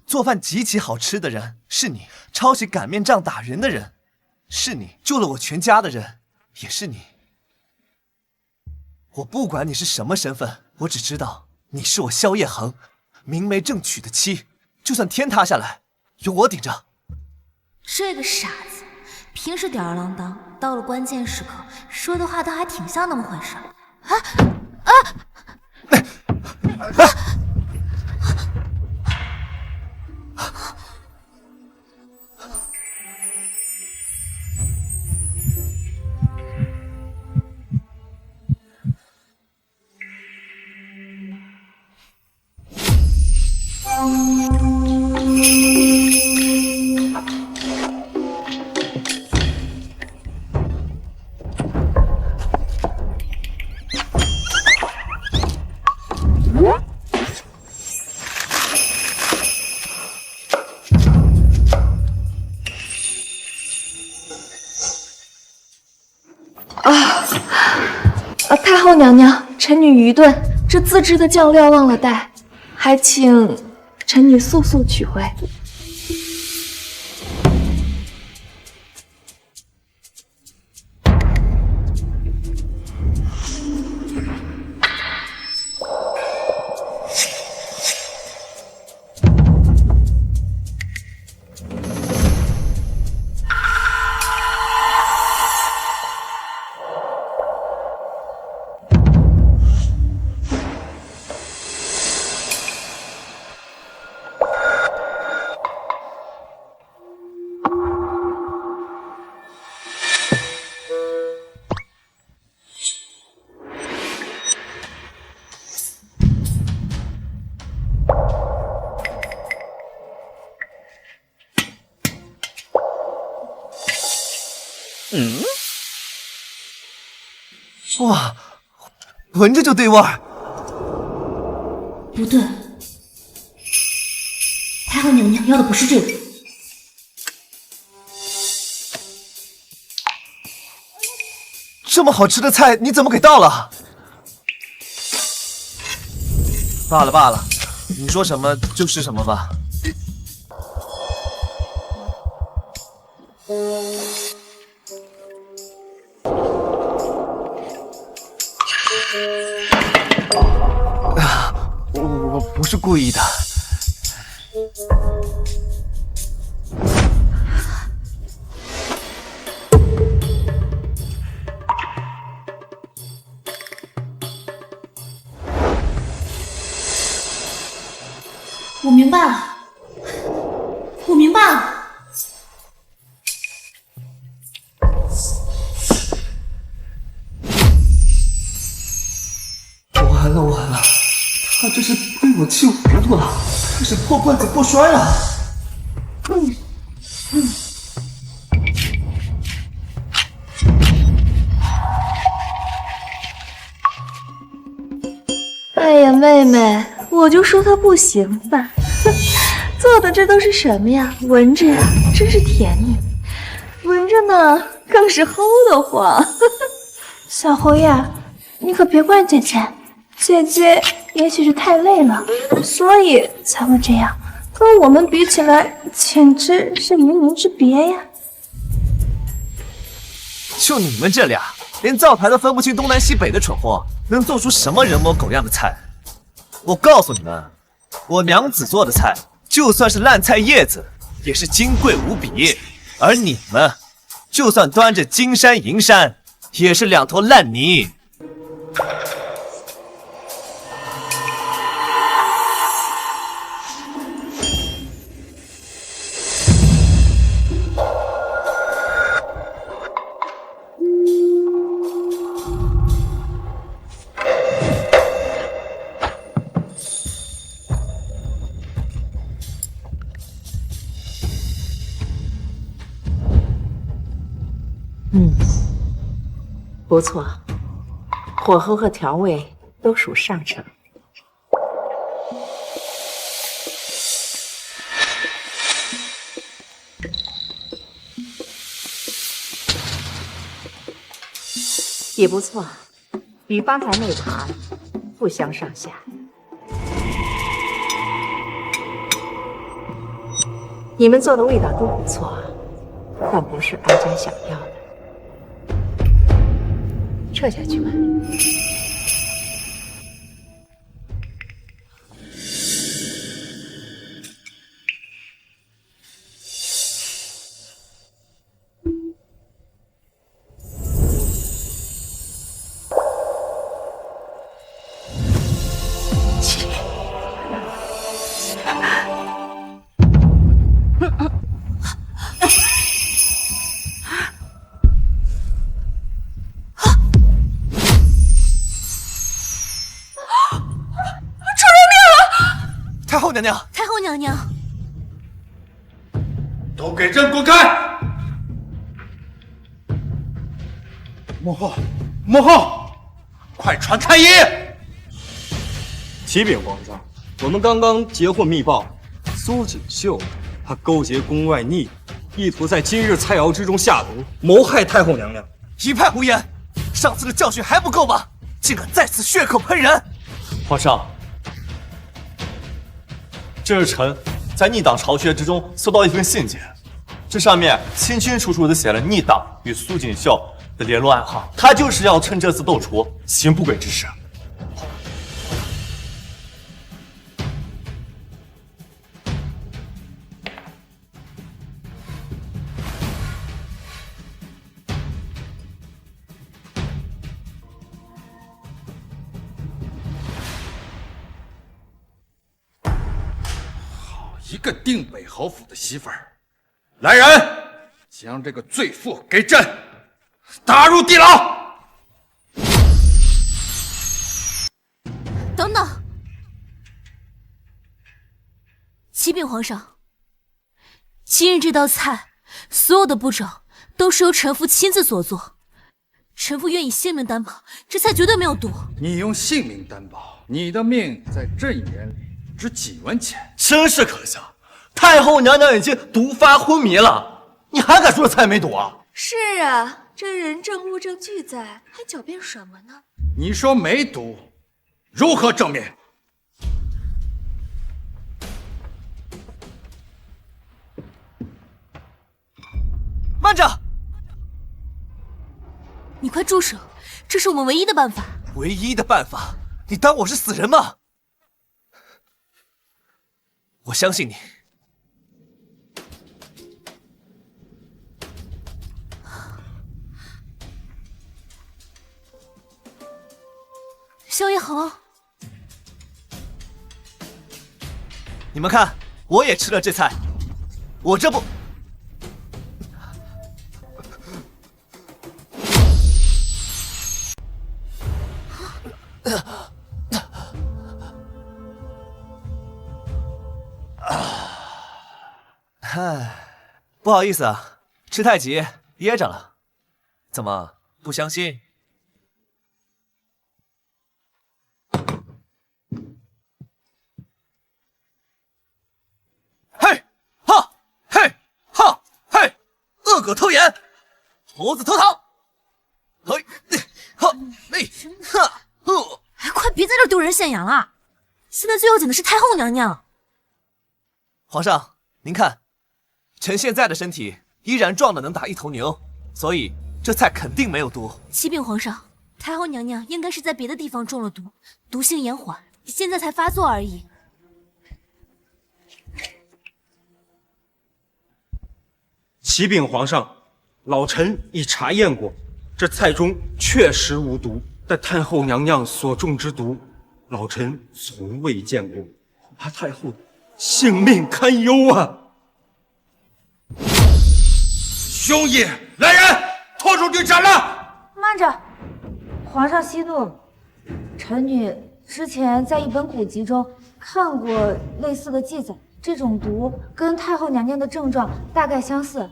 做饭极其好吃的人是你，抄起擀面杖打人的人是你，救了我全家的人也是你。我不管你是什么身份，我只知道你是我萧夜恒明媒正娶的妻，就算天塌下来有我顶着。这个傻子，平时吊儿郎当，到了关键时刻说的话都还挺像那么回事。太后娘娘，臣女愚钝，这自制的酱料忘了带，还请臣女速速取回。哇，闻着就对味儿。不对，太后娘娘要的不是这个。这么好吃的菜你怎么给倒了？罢了罢了，你说什么就是什么吧。我不是故意的。我明白了，我明白了。我气糊涂了，开始破罐子破摔了。哎呀，妹妹，我就说他不行吧，做的这都是什么呀？闻着呀，真是甜腻，闻着呢，更是齁得慌。小侯呀，你可别怪姐姐，姐姐也许是太累了，所以才会这样。跟我们比起来，简直是云云之别呀！就你们这俩，连灶台都分不清东南西北的蠢货，能做出什么人模狗样的菜？我告诉你们，我娘子做的菜，就算是烂菜叶子，也是金贵无比；而你们，就算端着金山银山，也是两坨烂泥。不错，火候和调味都属上乘。也不错，与方才那盘不相上下。你们做的味道都不错，但不是哀家想要的。撤下去吧。太后娘娘，太后娘娘，都给朕滚开！母后，母后，快传太医！启禀皇上，我们刚刚截获密报，苏锦绣他勾结宫外逆，意图在今日菜肴之中下毒，谋害太后娘娘。一派胡言！上次的教训还不够吗？竟敢在此血口喷人！皇上，这是臣在逆党巢穴之中搜到一份信件，这上面清清楚楚地写了逆党与苏锦绣的联络暗号，他就是要趁这次斗除行不轨之事。一个定北侯府的媳妇儿，来人，将这个罪妇给朕打入地牢！等等，启禀皇上，今日这道菜所有的步骤都是由臣妇亲自所做，臣妇愿以性命担保，这菜绝对没有毒。你用性命担保，你的命在朕眼里值几文钱？真是可笑！太后娘娘已经毒发昏迷了，你还敢说菜没毒啊？是啊，这人证物证俱在，还狡辩什么呢？你说没毒，如何证明？慢着！你快住手！这是我们唯一的办法。唯一的办法？你当我是死人吗？我相信你。萧爷好，你们看，我也吃了这菜，我这不……不好意思啊，吃太急噎着了。怎么不相信？嘿哈嘿哈嘿，恶狗偷眼，猴子偷桃。嘿哈嘿哈哦！快别在这丢人现眼了！现在最要紧的是太后娘娘。皇上，您看，臣现在的身体依然壮的能打一头牛，所以这菜肯定没有毒。启禀皇上，太后娘娘应该是在别的地方中了毒，毒性延缓，现在才发作而已。启禀皇上，老臣已查验过，这菜中确实无毒，但太后娘娘所中之毒，老臣从未见过，恐怕太后性命堪忧啊！兄弟，来人，拖出去斩了！慢着，皇上息怒。臣女之前在一本古籍中看过类似的记载，这种毒跟太后娘娘的症状大概相似。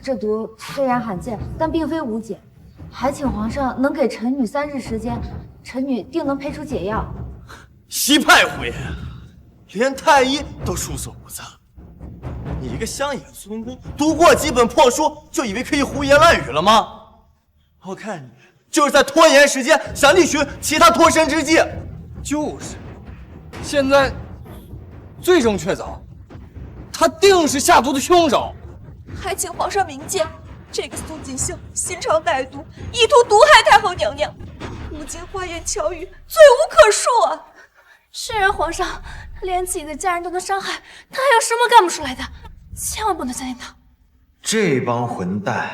这毒虽然罕见，但并非无解，还请皇上能给臣女3日时间，臣女定能配出解药。西派胡言，连太医都束手无策。你一个乡野村姑，读过几本破书，就以为可以胡言乱语了吗？我看你就是在拖延时间，想另寻其他脱身之计。就是，现在罪证确凿，他定是下毒的凶手。还请皇上明鉴，这个苏锦绣心肠歹毒，意图毒害太后娘娘，如今花言巧语，罪无可恕啊！是啊，皇上，连自己的家人都能伤害，他还有什么干不出来的？千万不能相信他。这帮混蛋，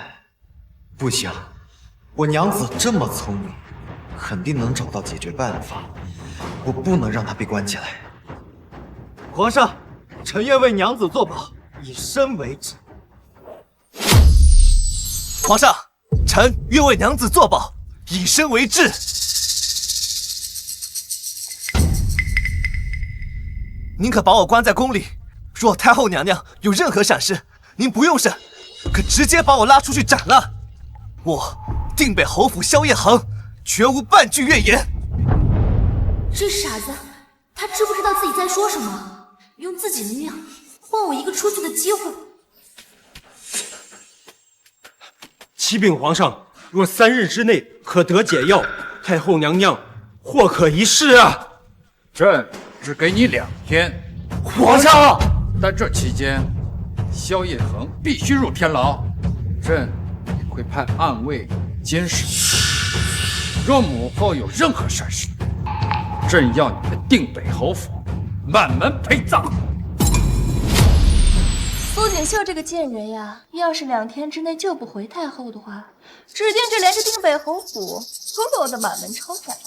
不行，我娘子这么聪明，肯定能找到解决办法。我不能让她被关起来。皇上，臣愿为娘子作保，以身为质。皇上，臣愿为娘子作保，以身为质。您可把我关在宫里，若太后娘娘有任何闪失，您不用审，可直接把我拉出去斩了。我定北侯府萧夜航，绝无半句怨言。这傻子，他知不知道自己在说什么？用自己的命换我一个出去的机会。启禀皇上，若3日之内可得解药，太后娘娘或可一试啊！朕只给你2天。皇上，但这期间，萧夜恒必须入天牢，朕也会派暗卫监视。若母后有任何闪失，朕要你们定北侯府满门陪葬。苏锦绣这个贱人呀，要是2天之内救不回太后的话，指定就连这定北侯府都落得满门抄斩了。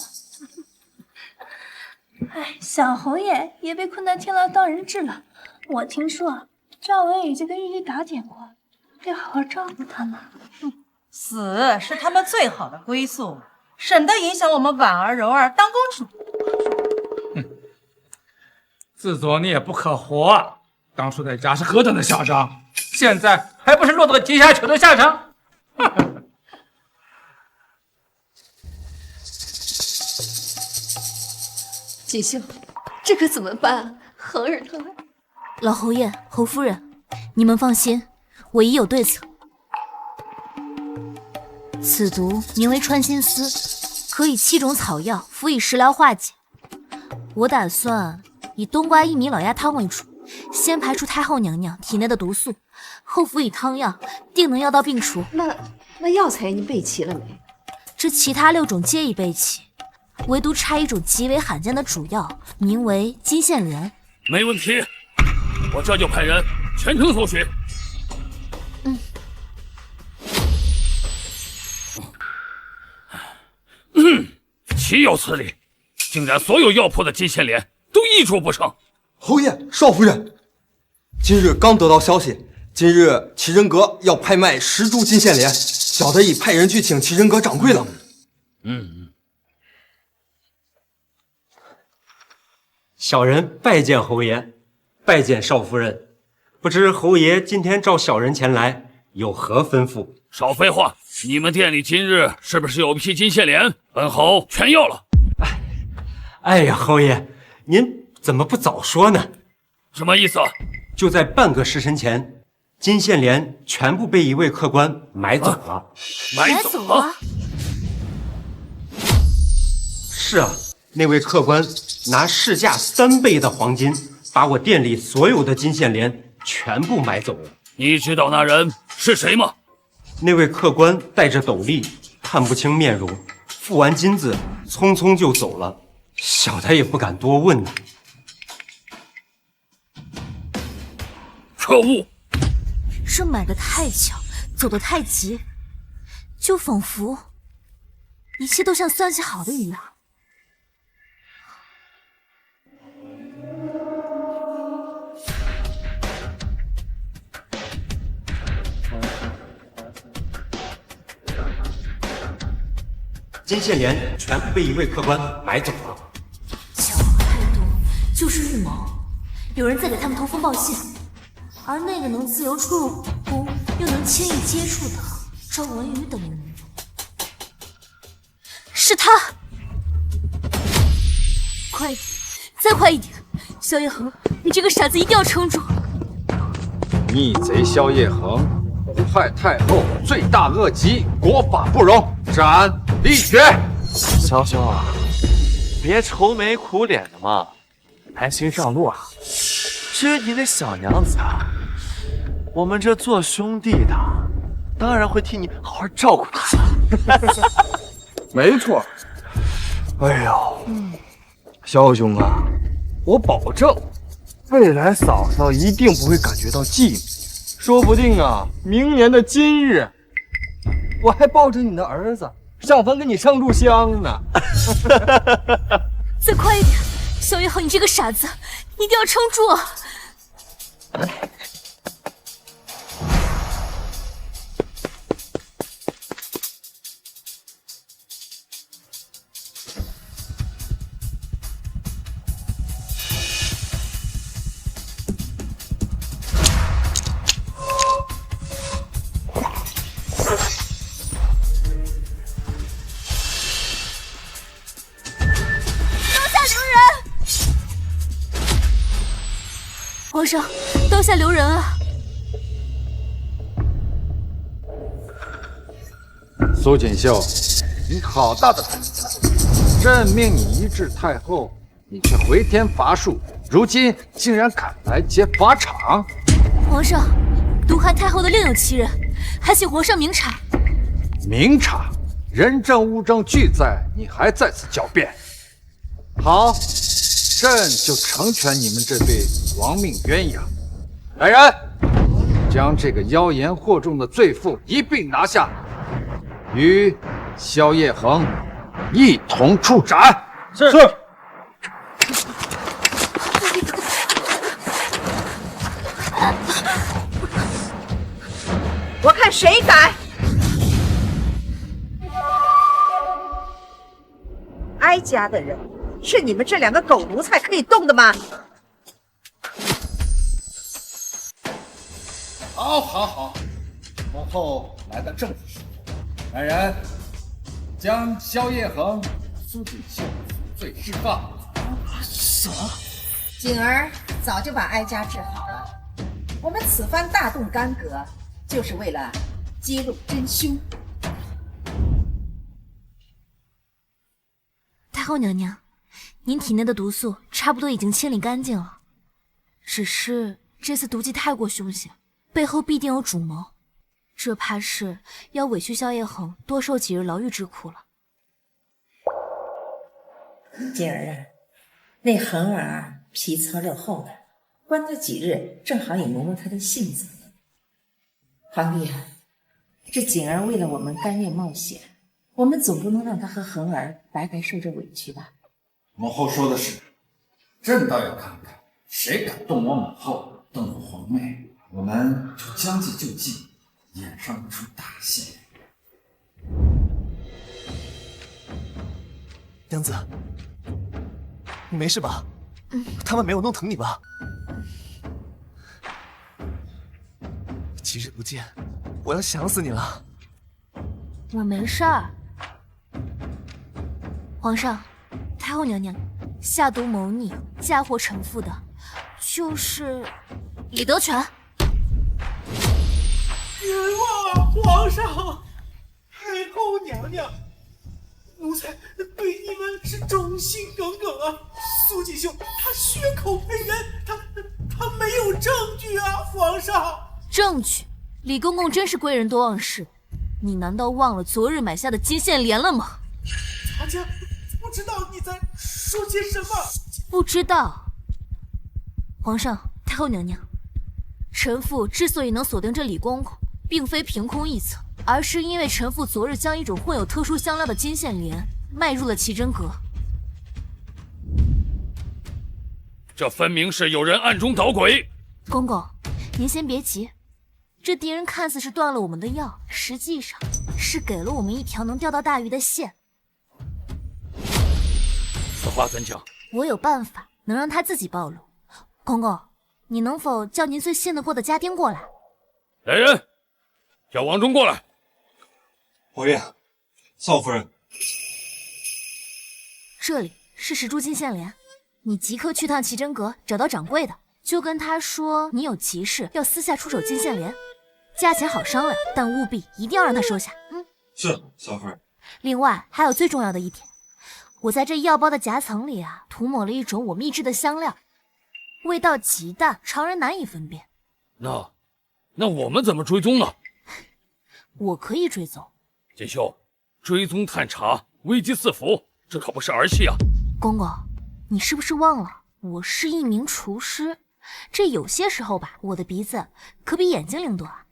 哎，小侯爷也被困在天牢当人质了。我听说赵文已经跟玉帝打点过，得好好照顾他呢。死是他们最好的归宿，省得影响我们婉儿、柔儿当公主。自作孽不可活。当初在家是何等的嚣张，现在还不是落得个阶下囚的下场？锦绣，这可怎么办？恒儿他……老侯爷、侯夫人，你们放心，我已有对策。此毒名为穿心丝，可以7种草药辅以食疗化解。我打算以冬瓜薏米老鸭汤为主，先排出太后娘娘体内的毒素，后辅以汤药，定能药到病除。那药材您备齐了没？这其他6种皆已备齐，唯独差一种极为罕见的主药，名为金线莲。没问题，我这就派人全城搜寻。岂有此理！竟然所有药铺的金线莲都一株不剩。侯爷、少夫人，今日刚得到消息，今日齐人阁要拍卖10株金线莲，小的已派人去请齐人阁掌柜了。小人拜见侯爷。拜见少夫人。不知侯爷今天召小人前来，有何吩咐？少废话！你们店里今日是不是有批金线莲？本侯全要了。哎呀，侯爷，您怎么不早说呢？什么意思？就在半个时辰前，金线莲全部被一位客官买走了。买走了？是啊，那位客官拿市价3倍的黄金，把我店里所有的金线莲全部买走了。你知道那人是谁吗？那位客官戴着斗笠，看不清面容，付完金子，匆匆就走了。小的也不敢多问呢。可恶！这买的太巧，走得太急，就仿佛一切都像算计好的一样。金线莲全部被一位客官买走了。巧合太多，就是预谋。有人在给他们通风报信，而那个能自由出入皇宫又能轻易接触的赵文宇等人，是他！快一点，再快一点！萧夜恒，你这个傻子一定要撑住！逆贼萧夜恒，谋害太后，罪大恶极，国法不容，斩立决！潇潇啊，别愁眉苦脸的嘛，安心上路啊。至于你那小娘子啊，我们这做兄弟的，当然会替你好好照顾她。没错。哎呦，萧兄啊，我保证，未来嫂嫂一定不会感觉到寂寞。说不定啊，明年的今日，我还抱着你的儿子上坟给你上炷香呢。再快一点，萧夜恒，你这个傻子，一定要撑住！皇上，刀下留人啊！苏锦绣，你好大的胆子！朕命你医治太后，你却回天乏术，如今竟然敢来劫法场！皇上，毒害太后的另有其人，还请皇上明察。明察，人证物证俱在，你还在此狡辩？好，朕就成全你们这对亡命鸳鸯。来人，将这个妖言惑众的罪妇一并拿下，与萧夜恒一同处斩。是。我看谁敢！哀家的人，是你们这两个狗奴才可以动的吗？好，好，好，母后来的正是时候。来人，将萧夜恒、苏锦绣负罪释放。什么？景儿早就把哀家治好了。我们此番大动干戈，就是为了揭露真凶。太后娘娘，您体内的毒素差不多已经清理干净了，只是这次毒计太过凶险，背后必定有主谋，这怕是要委屈萧夜恒多受几日牢狱之苦了。景儿啊，那恒儿皮糙肉厚的，关他几日，正好也磨磨他的性子。皇帝啊，这景儿为了我们甘愿冒险，我们总不能让他和恒儿白白受这委屈吧？母后说的是，朕倒要看看谁敢动我母后，动我皇妹，我们就将计就计，演上一出大戏。娘子，你没事吧？他们没有弄疼你吧？几日不见，我要想死你了。我没事儿。皇上，太后娘娘下毒谋逆、嫁祸臣妇的，就是李德全。冤枉皇上，太后娘娘，奴才对你们是忠心耿耿啊！苏锦绣他血口喷人，他没有证据啊！皇上，证据？李公公真是贵人多忘事，你难道忘了昨日买下的金线莲了吗？咱家不知道你在说些什么。不知道。皇上，太后娘娘，臣妇之所以能锁定这李公公，并非凭空臆测，而是因为臣妇昨日将一种混有特殊香料的金线莲卖入了奇珍阁。这分明是有人暗中捣鬼。公公，您先别急，这敌人看似是断了我们的药，实际上是给了我们一条能钓到大鱼的线。此话怎讲？我有办法能让他自己暴露。公公，你能否叫您最信得过的家丁过来？来人，叫王忠过来。王爷，少夫人，这里是石珠金线莲，你即刻去趟奇珍阁，找到掌柜的，就跟他说你有急事要私下出手金线莲，价钱好商量，但务必一定要让他收下。是少夫人。另外还有最重要的一点，我在这药包的夹层里涂抹了一种我秘制的香料，味道极淡，常人难以分辨。那我们怎么追踪呢？我可以追踪。锦绣，追踪探查，危机四伏，这可不是儿戏啊！公公，你是不是忘了我是一名厨师？这有些时候吧，我的鼻子可比眼睛灵多啊。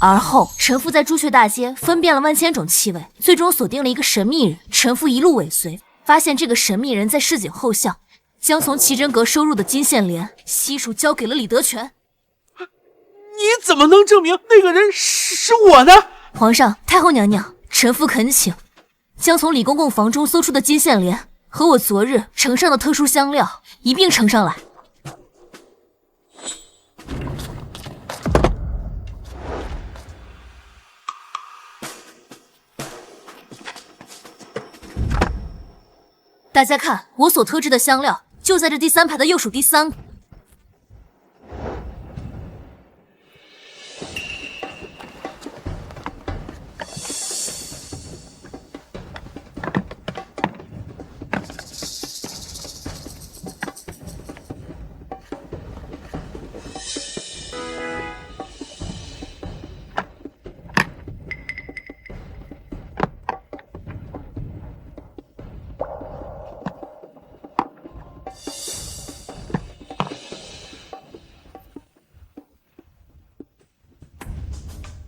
而后，臣妇在朱雀大街分辨了万千种气味，最终锁定了一个神秘人。臣妇一路尾随，发现这个神秘人在市井后巷，将从奇珍阁收入的金线莲悉数交给了李德全。你怎么能证明那个人是我呢？皇上，太后娘娘，臣妇恳请，将从李公公房中搜出的金线莲和我昨日呈上的特殊香料一并呈上来。大家看，我所特制的香料就在这第3排的右数第3个。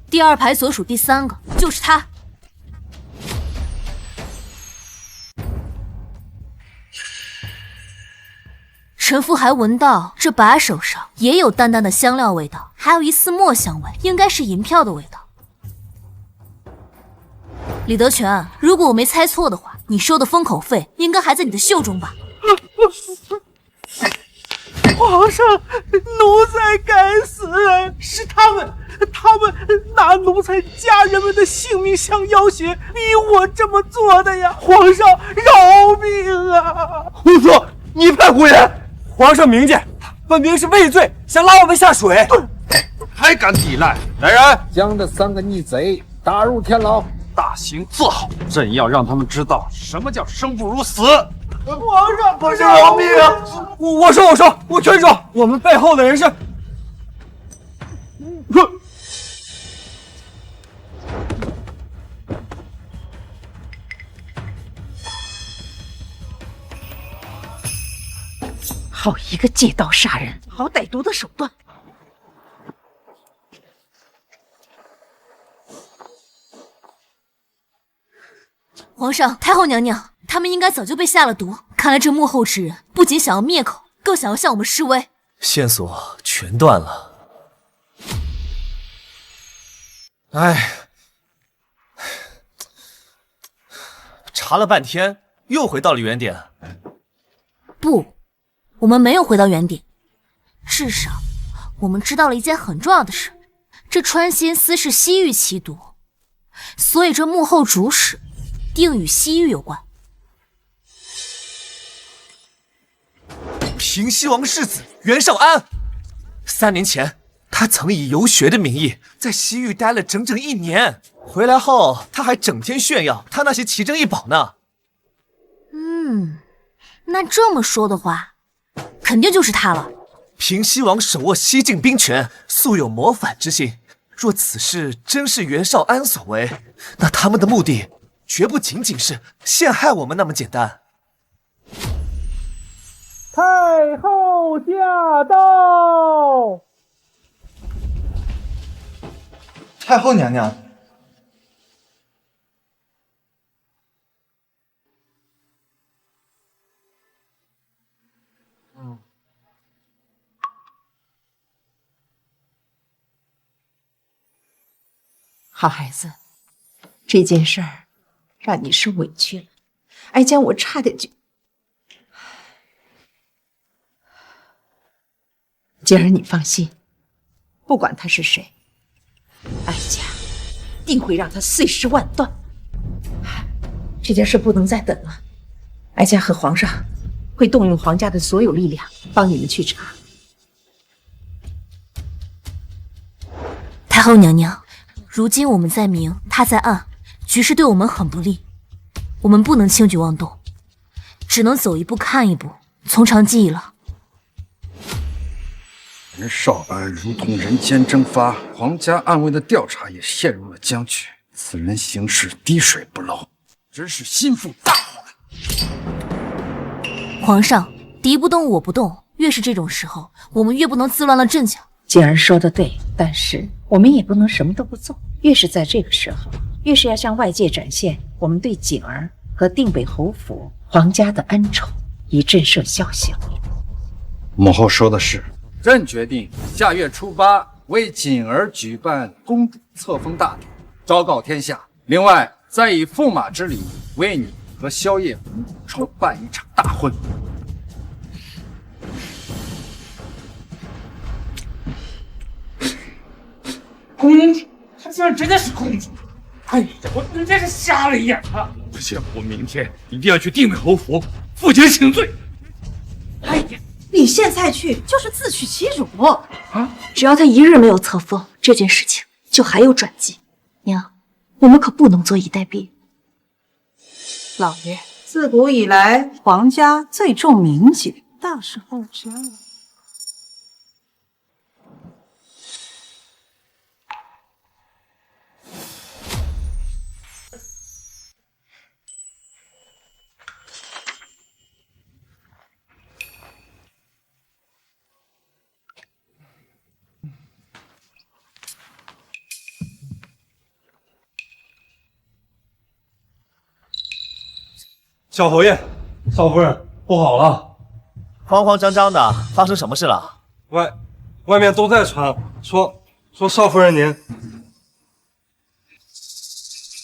第2排左数第3个就是他。臣妇还闻到这把手上也有淡淡的香料味道，还有一丝墨香味，应该是银票的味道。李德全，如果我没猜错的话，你收的封口费应该还在你的袖中吧？皇上，奴才该死，是他们拿奴才家人们的性命相要挟，逼我这么做的呀！皇上饶命啊！胡说！你派胡言！皇上明鉴，分明是畏罪，想拉我们下水，还敢抵赖！来人，将这3个逆贼打入天牢，大刑伺候！朕要让他们知道什么叫生不如死！皇上，饶命啊！我说，我全说，我们背后的人是……好一个借刀杀人，好歹毒的手段！皇上，太后娘娘，他们应该早就被下了毒。看来这幕后之人不仅想要灭口，更想要向我们示威。线索全断了。哎，查了半天，又回到了原点。不，我们没有回到原点，至少我们知道了一件很重要的事，这川心思是西域奇毒，所以这幕后主使定与西域有关。平西王世子袁绍安，3年前他曾以游学的名义在西域待了整整1年，回来后他还整天炫耀他那些奇珍异宝呢。那这么说的话，肯定就是他了。平西王手握西境兵权，素有谋反之心。若此事真是袁绍安所为，那他们的目的绝不仅仅是陷害我们那么简单。太后驾到！太后娘娘，好孩子，这件事儿让你受委屈了，哀家我差点就……静儿，你放心，不管他是谁，哀家定会让他碎尸万段。这件事不能再等了，哀家和皇上会动用皇家的所有力量帮你们去查。太后娘娘，如今我们在明，他在暗，局势对我们很不利，我们不能轻举妄动，只能走一步看一步，从长计议了。袁绍安如同人间蒸发，皇家暗卫的调查也陷入了僵局。此人行事滴水不漏，真是心腹大患。皇上，敌不动我不动，越是这种时候，我们越不能自乱了阵脚。景儿说的对，但是我们也不能什么都不做。越是在这个时候，越是要向外界展现我们对景儿和定北侯府皇家的恩宠，以震慑宵小。母后说的是。朕决定下月初8为锦儿举办公主册封大典，昭告天下。另外，再以驸马之礼为你和萧夜红筹办一场大婚。公主，她竟然真的是公主！哎呀，我真是瞎了眼了！不行，我明天一定要去定北侯府负荆请罪。哎呀！你现在去就是自取其辱啊！只要他一日没有册封，这件事情就还有转机。娘，我们可不能坐以待毙。老爷，自古以来，皇家最重名节，大事后知。小侯爷，少夫人，不好了！慌慌张张的，发生什么事了？外面都在传，说少夫人您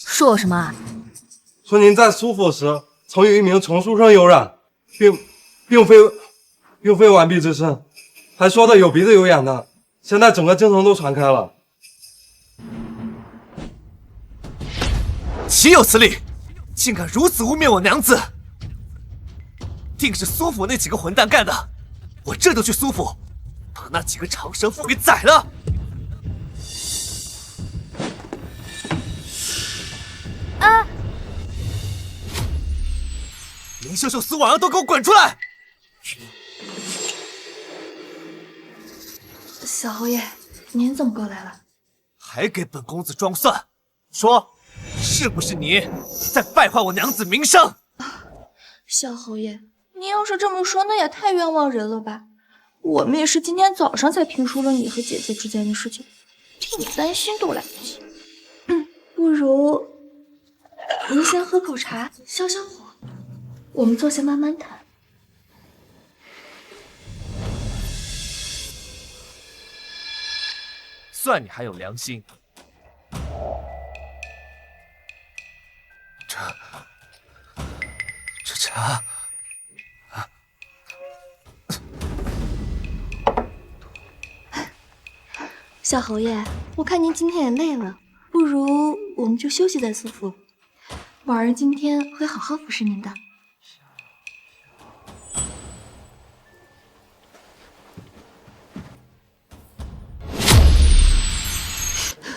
说我什么啊？说您在苏府时曾与一名丛书生有染，并非完璧之身，还说的有鼻子有眼的。现在整个京城都传开了。岂有此理！竟敢如此污蔑我娘子！定是苏府那几个混蛋干的！我这就去苏府，把那几个长舌妇给宰了！啊！林秀秀、苏婉儿都给我滚出来！小侯爷，您怎么过来了？还给本公子装蒜，说是不是你在败坏我娘子名声？小侯爷，您要是这么说，那也太冤枉人了吧？我们也是今天早上才评说了你和姐姐之间的事情，替你担心都来不及。不如您先喝口茶，消消火，我们坐下慢慢谈。算你还有良心。这茶，小侯爷，我看您今天也累了，不如我们就休息在苏府。婉儿今天会好好服侍您的。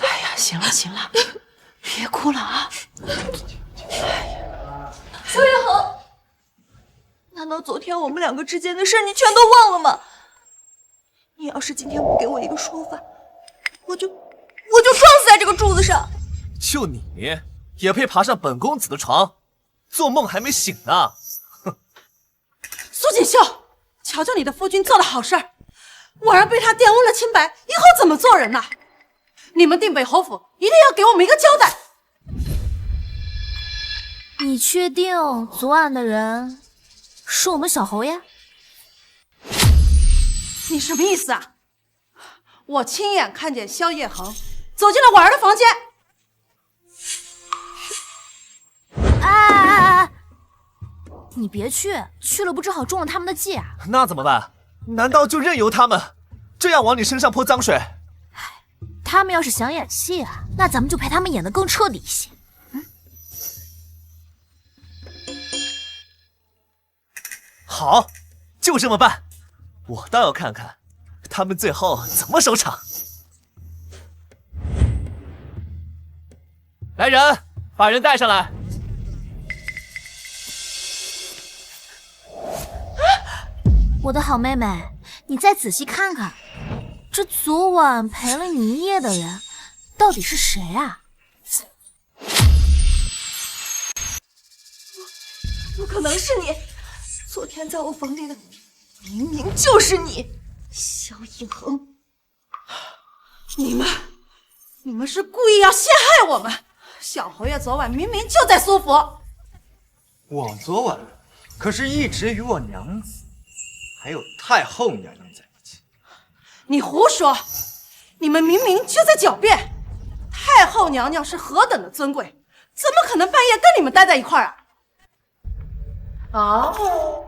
哎呀，行了行了，别哭了啊！萧夜恒，难道昨天我们两个之间的事你全都忘了吗？你要是今天不给我一个说法，我就撞死在这个柱子上。就你也配爬上本公子的床？做梦还没醒呢！哼！苏锦绣，瞧瞧你的夫君做了好事儿，婉儿被他玷污了清白，以后怎么做人呐？你们定北侯府一定要给我们一个交代。你确定昨晚的人是我们小侯爷？你什么意思啊？我亲眼看见萧夜恒走进了婉儿的房间。哎！你别去，去了不正好中了他们的计啊？那怎么办？难道就任由他们这样往你身上泼脏水？他们要是想演戏啊，那咱们就陪他们演得更彻底一些。好，就这么办。我倒要看看他们最后怎么收场。来人，把人带上来。我的好妹妹，你再仔细看看，这昨晚陪了你一夜的人到底是谁啊？不可能是你！昨天在我房里的明明就是你，萧夜恒！你们是故意要陷害我们！小侯爷昨晚明明就在苏府。我昨晚可是一直与我娘子还有太后娘娘在一起。你胡说！你们明明就在狡辩。太后娘娘是何等的尊贵，怎么可能半夜跟你们待在一块儿啊？哦，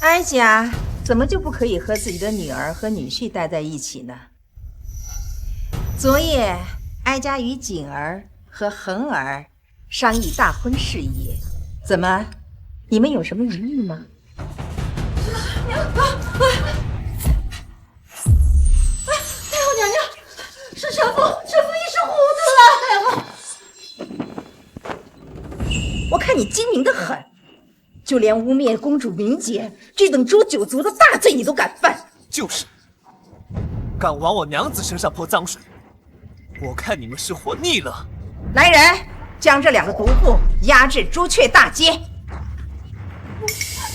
哀家怎么就不可以和自己的女儿和女婿待在一起呢？昨夜哀家与锦儿和恒儿商议大婚事宜，怎么，你们有什么疑义吗？太后娘娘，是臣妇一时糊涂了。我看你精明得很，就连污蔑公主名节这等诛九族的大罪你都敢犯。就是，敢往我娘子身上泼脏水，我看你们是活腻了。来人，将这两个毒妇押至朱雀大街。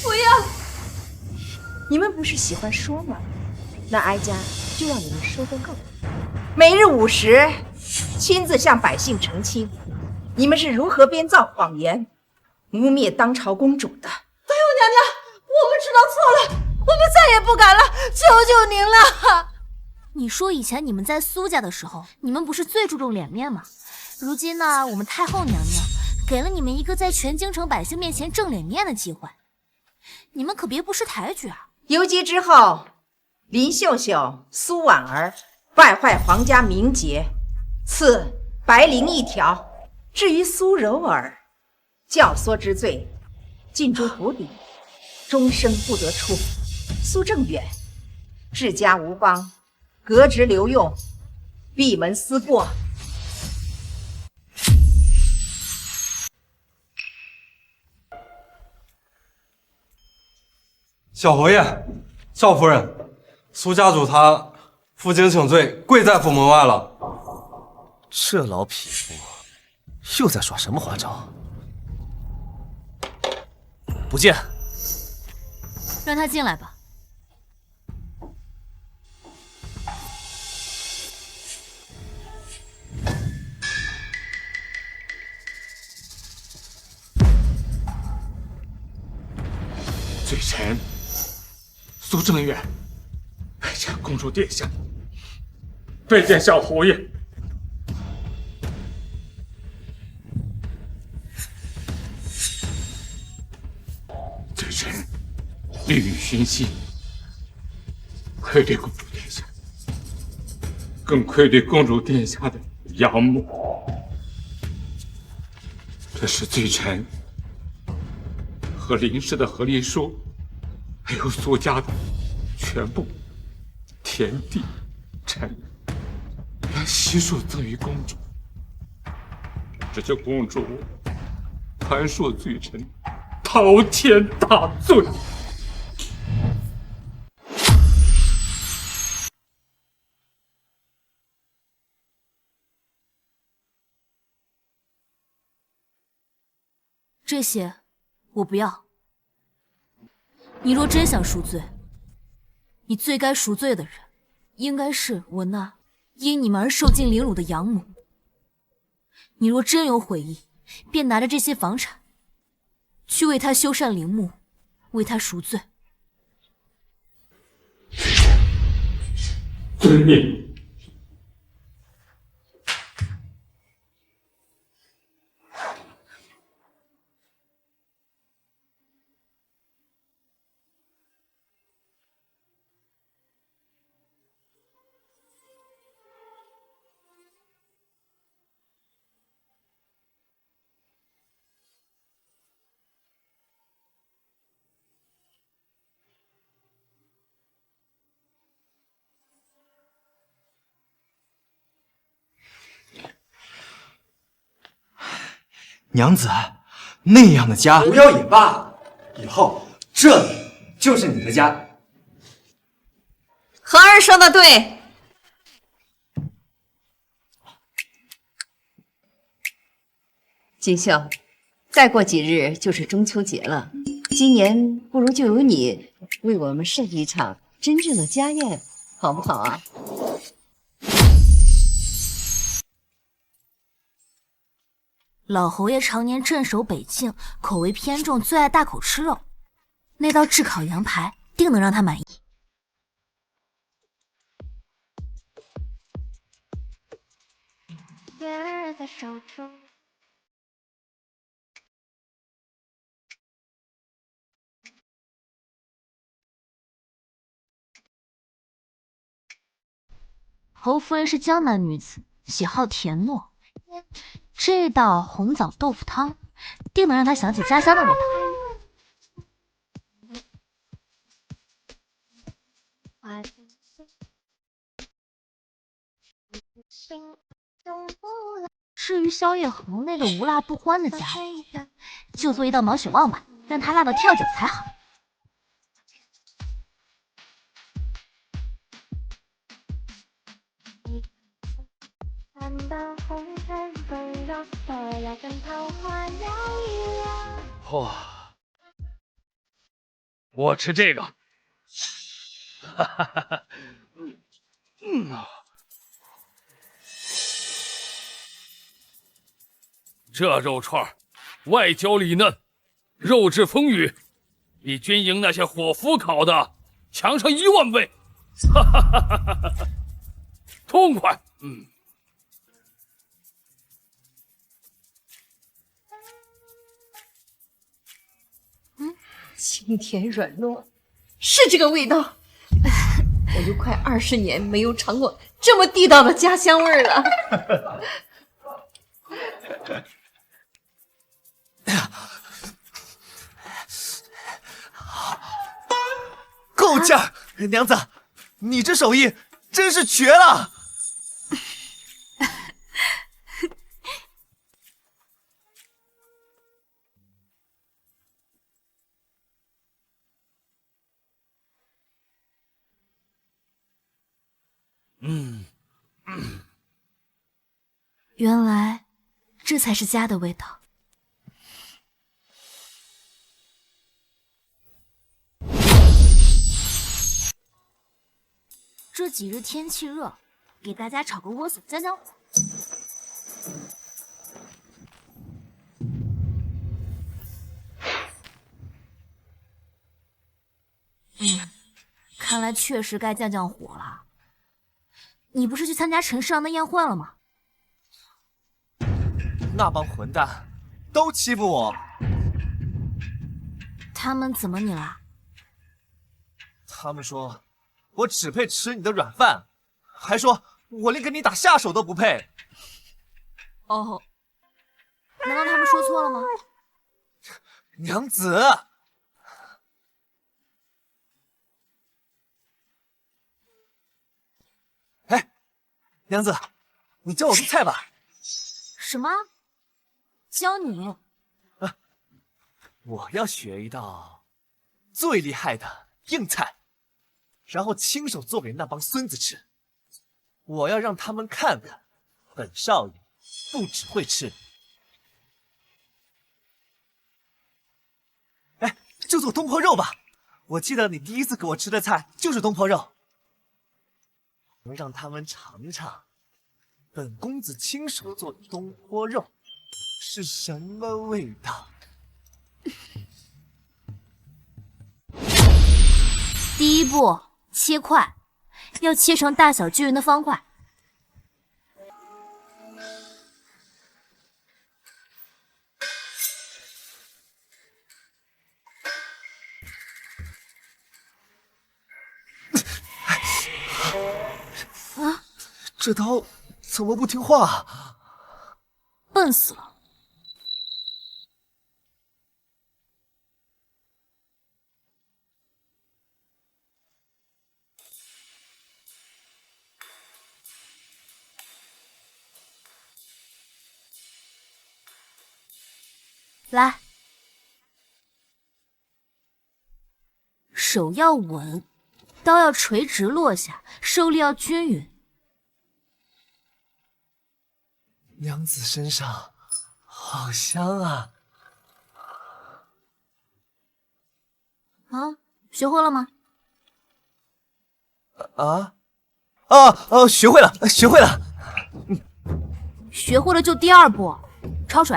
不要！你们不是喜欢说吗？那哀家就让你们说个够。每日午时，亲自向百姓澄清，你们是如何编造谎言，污蔑当朝公主的。太后娘娘，我们知道错了，我们再也不敢了，求求您了。你说以前你们在苏家的时候，你们不是最注重脸面吗？如今呢，我们太后娘娘给了你们一个在全京城百姓面前正脸面的机会，你们可别不识抬举啊！游街之后，林秀秀、苏婉儿败坏皇家名节，赐白绫1条。至于苏柔儿，教唆之罪，禁诸府邸，终生不得出。苏正远治家无方，革职留用，闭门思过。小侯爷，少夫人，苏家主他负荆请罪，跪在府门外了。这老匹夫又在耍什么花招？不见。让他进来吧。罪臣苏正远，拜见公主殿下，拜见小侯爷。罪臣绿雨熏心，愧对公主殿下，更愧对公主殿下的养母。这是罪臣和林氏的和离书，还有苏家的全部田地产业，原悉数赠与公主。只求公主宽恕罪臣滔天大罪。这些我不要。你若真想赎罪，你最该赎罪的人，应该是我那因你们而受尽凌辱的养母。你若真有悔意，便拿着这些房产，去为她修缮陵墓，为她赎罪。遵命。娘子，那样的家不要也罢，以后这里就是你的家。恒儿说的对，锦绣，再过几日就是中秋节了，今年不如就由你为我们设计一场真正的家宴，好不好啊？老侯爷常年镇守北境，口味偏重，最爱大口吃肉。那道炙烤羊排定能让他满意。侯夫人是江南女子，喜好甜糯。这道红枣豆腐汤，定能让她想起家乡的味道。至于萧夜恒那个无辣不欢的家伙，就做一道毛血旺吧，让他辣到跳脚才好。哇，我吃这个，哈哈哈哈，这肉串外焦里嫩，肉质丰腴，比军营那些伙夫烤的强上10000倍，哈哈哈哈哈哈，痛快，清甜软糯，是这个味道。我有快20年没有尝过这么地道的家乡味了。够劲儿，娘子，你这手艺真是绝了。原来这才是家的味道。这几日天气热，给大家炒个莴笋姜姜火。看来确实该降降火了。你不是去参加陈世阳的宴会了吗？那帮混蛋都欺负我。他们怎么你了？他们说我只配吃你的软饭，还说我连跟你打下手都不配。哦，难道他们说错了吗？娘子，哎，娘子，你教我做菜吧。什么？教你？我要学一道最厉害的硬菜，然后亲手做给那帮孙子吃。我要让他们看看，本少爷不只会吃。哎，就做东坡肉吧。我记得你第一次给我吃的菜就是东坡肉，能让他们尝尝本公子亲手做的东坡肉是什么味道。第一步，切块，要切成大小均匀的方块。啊！这刀怎么不听话？笨死了！来，手要稳，刀要垂直落下，受力要均匀。娘子身上好香啊！啊，学会了吗？学会了，学会了。学会了就第二步，焯水。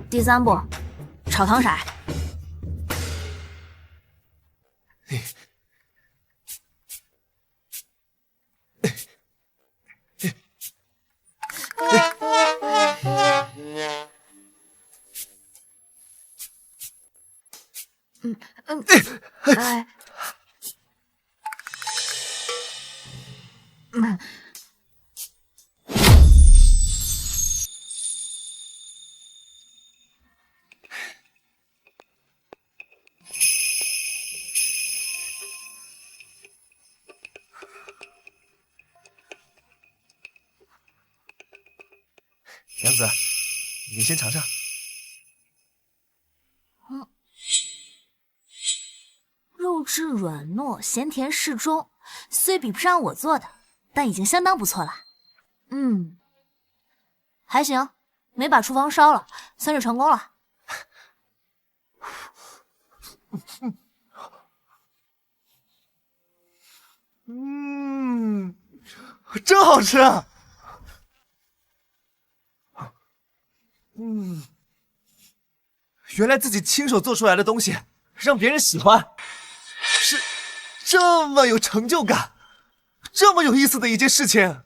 第三步，炒糖色。娘子，你先尝尝。肉质软糯，咸甜适中，虽比不上我做的，但已经相当不错了。还行，没把厨房烧了，算是成功了。真好吃啊！原来自己亲手做出来的东西让别人喜欢，是这么有成就感，这么有意思的一件事情。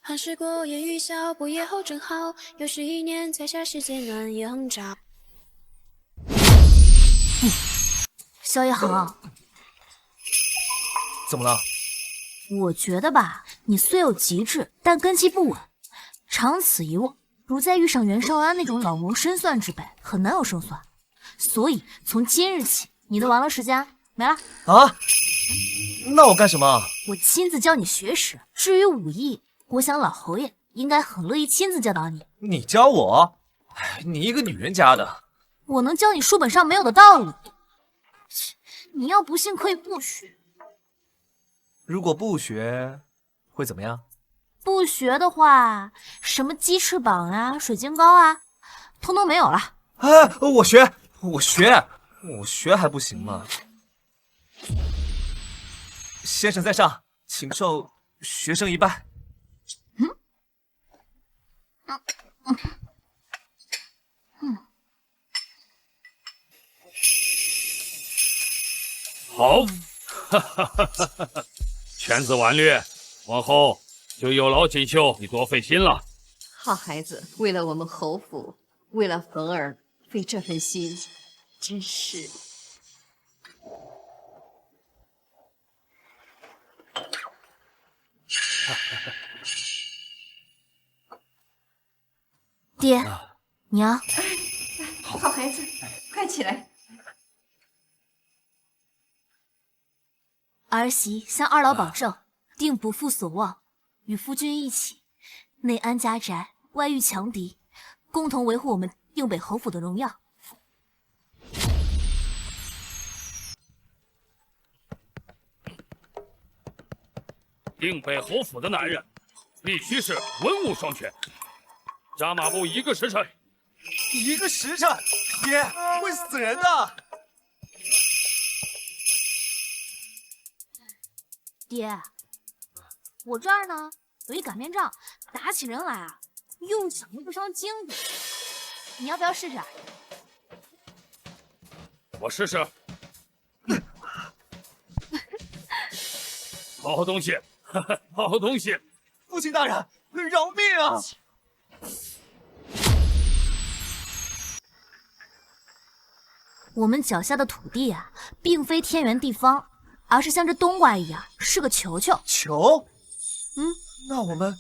寒时过烟雨小，不夜后正好，又是一年才下世间暖夜横照。萧一航，怎么了？我觉得吧，你虽有极致，但根基不稳，长此以往，如再遇上袁绍安那种老谋深算之辈，很难有胜算。所以从今日起，你的玩乐时间没了啊！那我干什么？我亲自教你学识。至于武艺，我想老侯爷应该很乐意亲自教导你。你教我？你一个女人家的，我能教你书本上没有的道理。你要不信可以不学。如果不学，会怎么样？不学的话，什么鸡翅膀啊、水晶糕啊，通通没有了。我学还不行吗？先生在上，请受学生一拜。好，哈哈哈哈哈！犬子婉略，往后就有劳锦绣你多费心了。好孩子，为了我们侯府，为了恒儿，费这份心，真是。爹，娘，好孩子，快起来。儿媳向二老保证，定不负所望，与夫君一起内安家宅，外御强敌，共同维护我们定北侯府的荣耀。定北侯府的男人，必须是文武双全。扎马步1个时辰。1个时辰，爹会死人的。爹，我这儿呢有一擀面杖，打起人来啊，用脚都不伤筋的。你要不要试试？我试试。好东西，好东西！父亲大人，饶命啊！我们脚下的土地啊，并非天圆地方，而是像这冬瓜一样，是个球球。球？那我们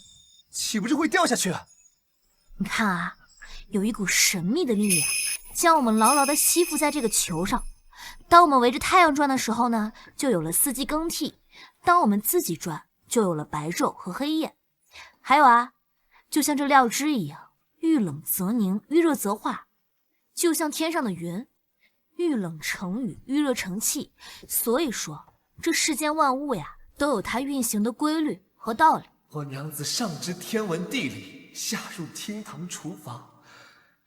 岂不是会掉下去？你看啊，有一股神秘的力量，将我们牢牢地吸附在这个球上。当我们围着太阳转的时候呢，就有了四季更替；当我们自己转，就有了白昼和黑夜。还有啊，就像这料汁一样，遇冷则凝，遇热则化，就像天上的云。遇冷成雨，遇热成气。所以说，这世间万物呀，都有它运行的规律和道理。我娘子上知天文地理，下入厅堂厨房，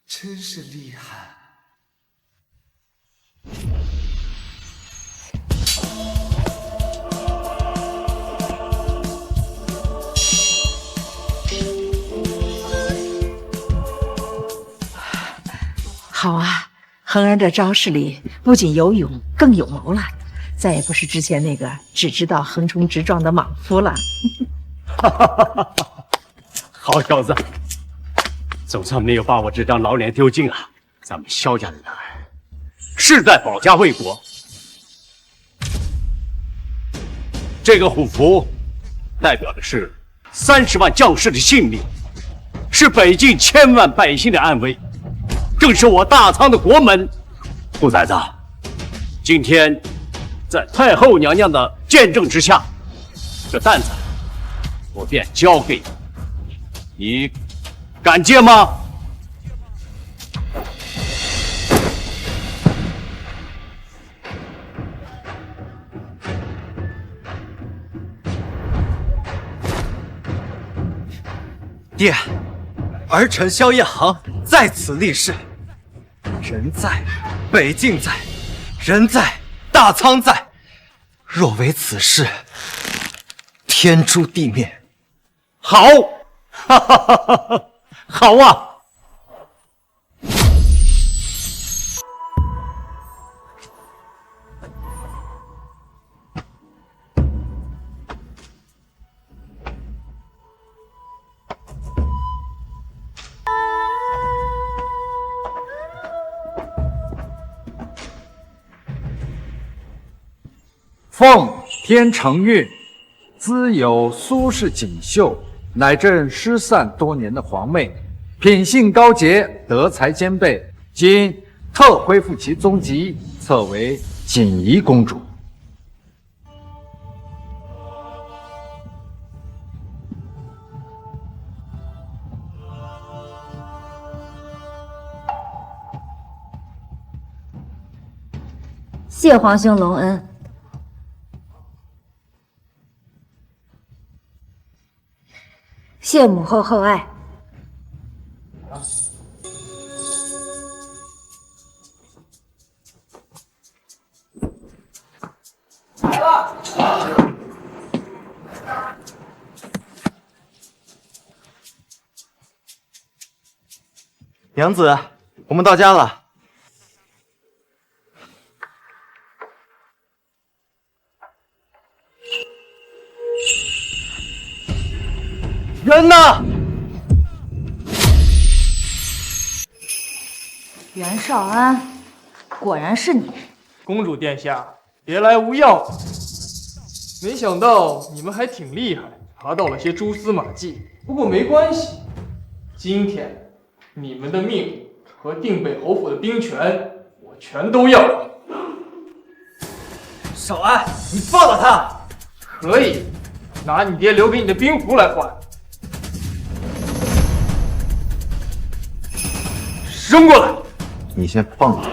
真是厉害。好啊，恒儿的招式里不仅有勇，更有谋了，再也不是之前那个只知道横冲直撞的莽夫了。好小子，总算没有把我这张老脸丢尽啊！咱们萧家的人世代保家卫国，这个虎符代表的是30万将士的性命，是北境千万百姓的安危，更是我大仓的国门。虎崽子，今天在太后娘娘的见证之下，这担子我便交给你，你敢接吗？爹，儿臣萧夜航在此立誓，人在，北境在，人在，大仓在。若违此事，天诛地灭。好，哈哈哈哈！好啊！奉天承运，兹有苏氏锦绣，乃朕失散多年的皇妹，品性高洁，德才兼备，今特恢复其踪籍，册为锦仪公主。谢皇兄隆恩。谢母后厚爱。娘子，我们到家了。袁绍安，果然是你。公主殿下，别来无恙。没想到你们还挺厉害，查到了些蛛丝马迹。不过没关系，今天你们的命和定北侯府的兵权，我全都要。少安，你放了他！可以，拿你爹留给你的兵符来换。扔过来！你先放了。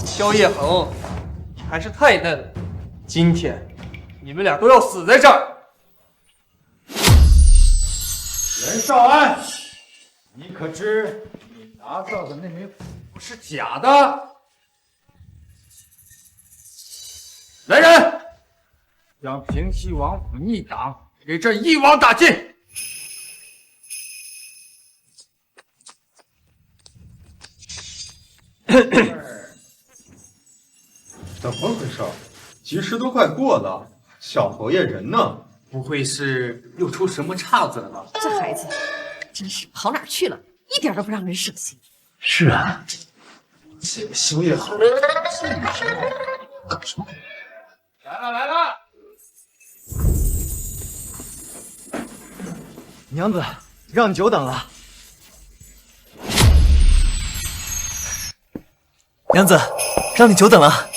萧夜恒，你还是太嫩了。今天你们俩都要死在这儿。袁绍安，你可知你拿到的那枚符是假的？来人，将平西王府逆党给朕一网打尽！怎么回事？吉时都快过了，小侯爷人呢？不会是又出什么岔子了吧？这孩子真是跑哪儿去了，一点都不让人省心。是啊，这个萧夜恒这女生搞什么？来了！娘子，让你久等了。娘子，让你久等了。啊！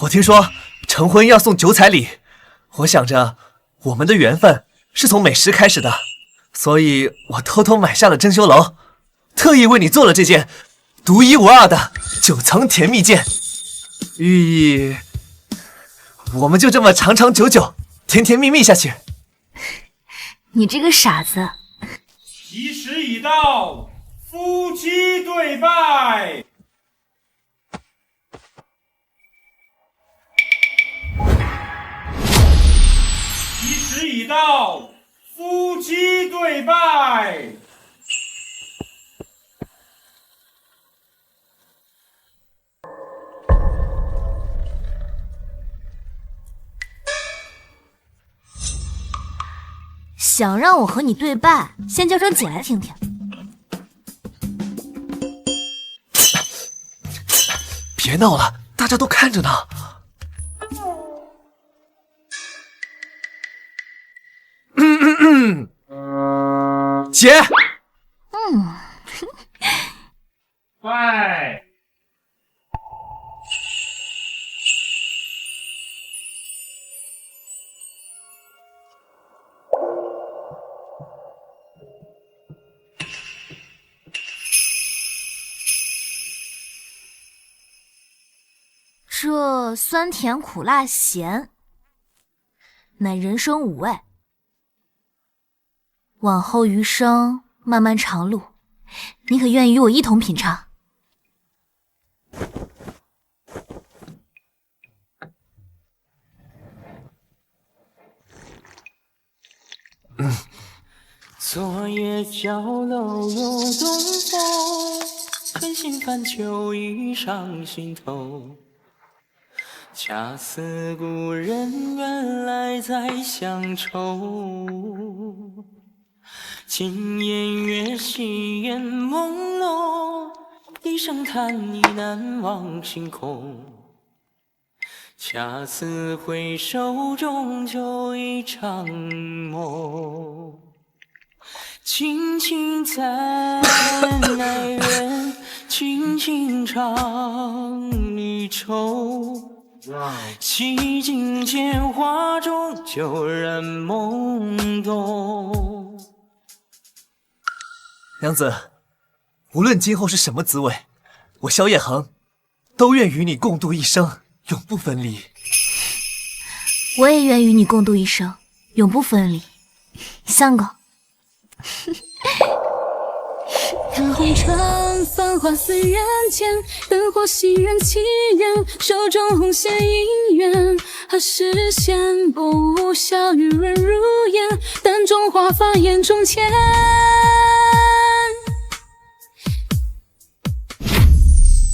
我听说成婚要送酒彩礼，我想着我们的缘分是从美食开始的，所以我偷偷买下了珍馐楼，特意为你做了这件独一无二的9层甜蜜饯，寓意我们就这么长长久久、甜甜蜜蜜下去。你这个傻子！吉时已到，夫妻对拜。吉时已到，夫妻对拜。想让我和你对拜，先叫声姐来听听。别闹了，大家都看着呢。姐。拜。这酸甜苦辣咸，乃人生5味。往后余生漫漫长路，你可愿意与我一同品尝？昨夜角楼有东风，春心泛秋意上心头。恰似故人原来在乡愁，今夜月稀烟朦胧，一声叹意难忘星空。恰似回首终究一场梦，轻轻赞哀怨，轻轻唱离愁。洗尽铅华中，旧人懵懂。娘子，无论今后是什么滋味，我萧夜恒都愿与你共度一生，永不分离。我也愿与你共度一生，永不分离。相公。看红尘，繁华似人间，灯火袭人欺人，手中红线姻缘，何时现？不无笑语润如烟，淡妆华发眼中牵。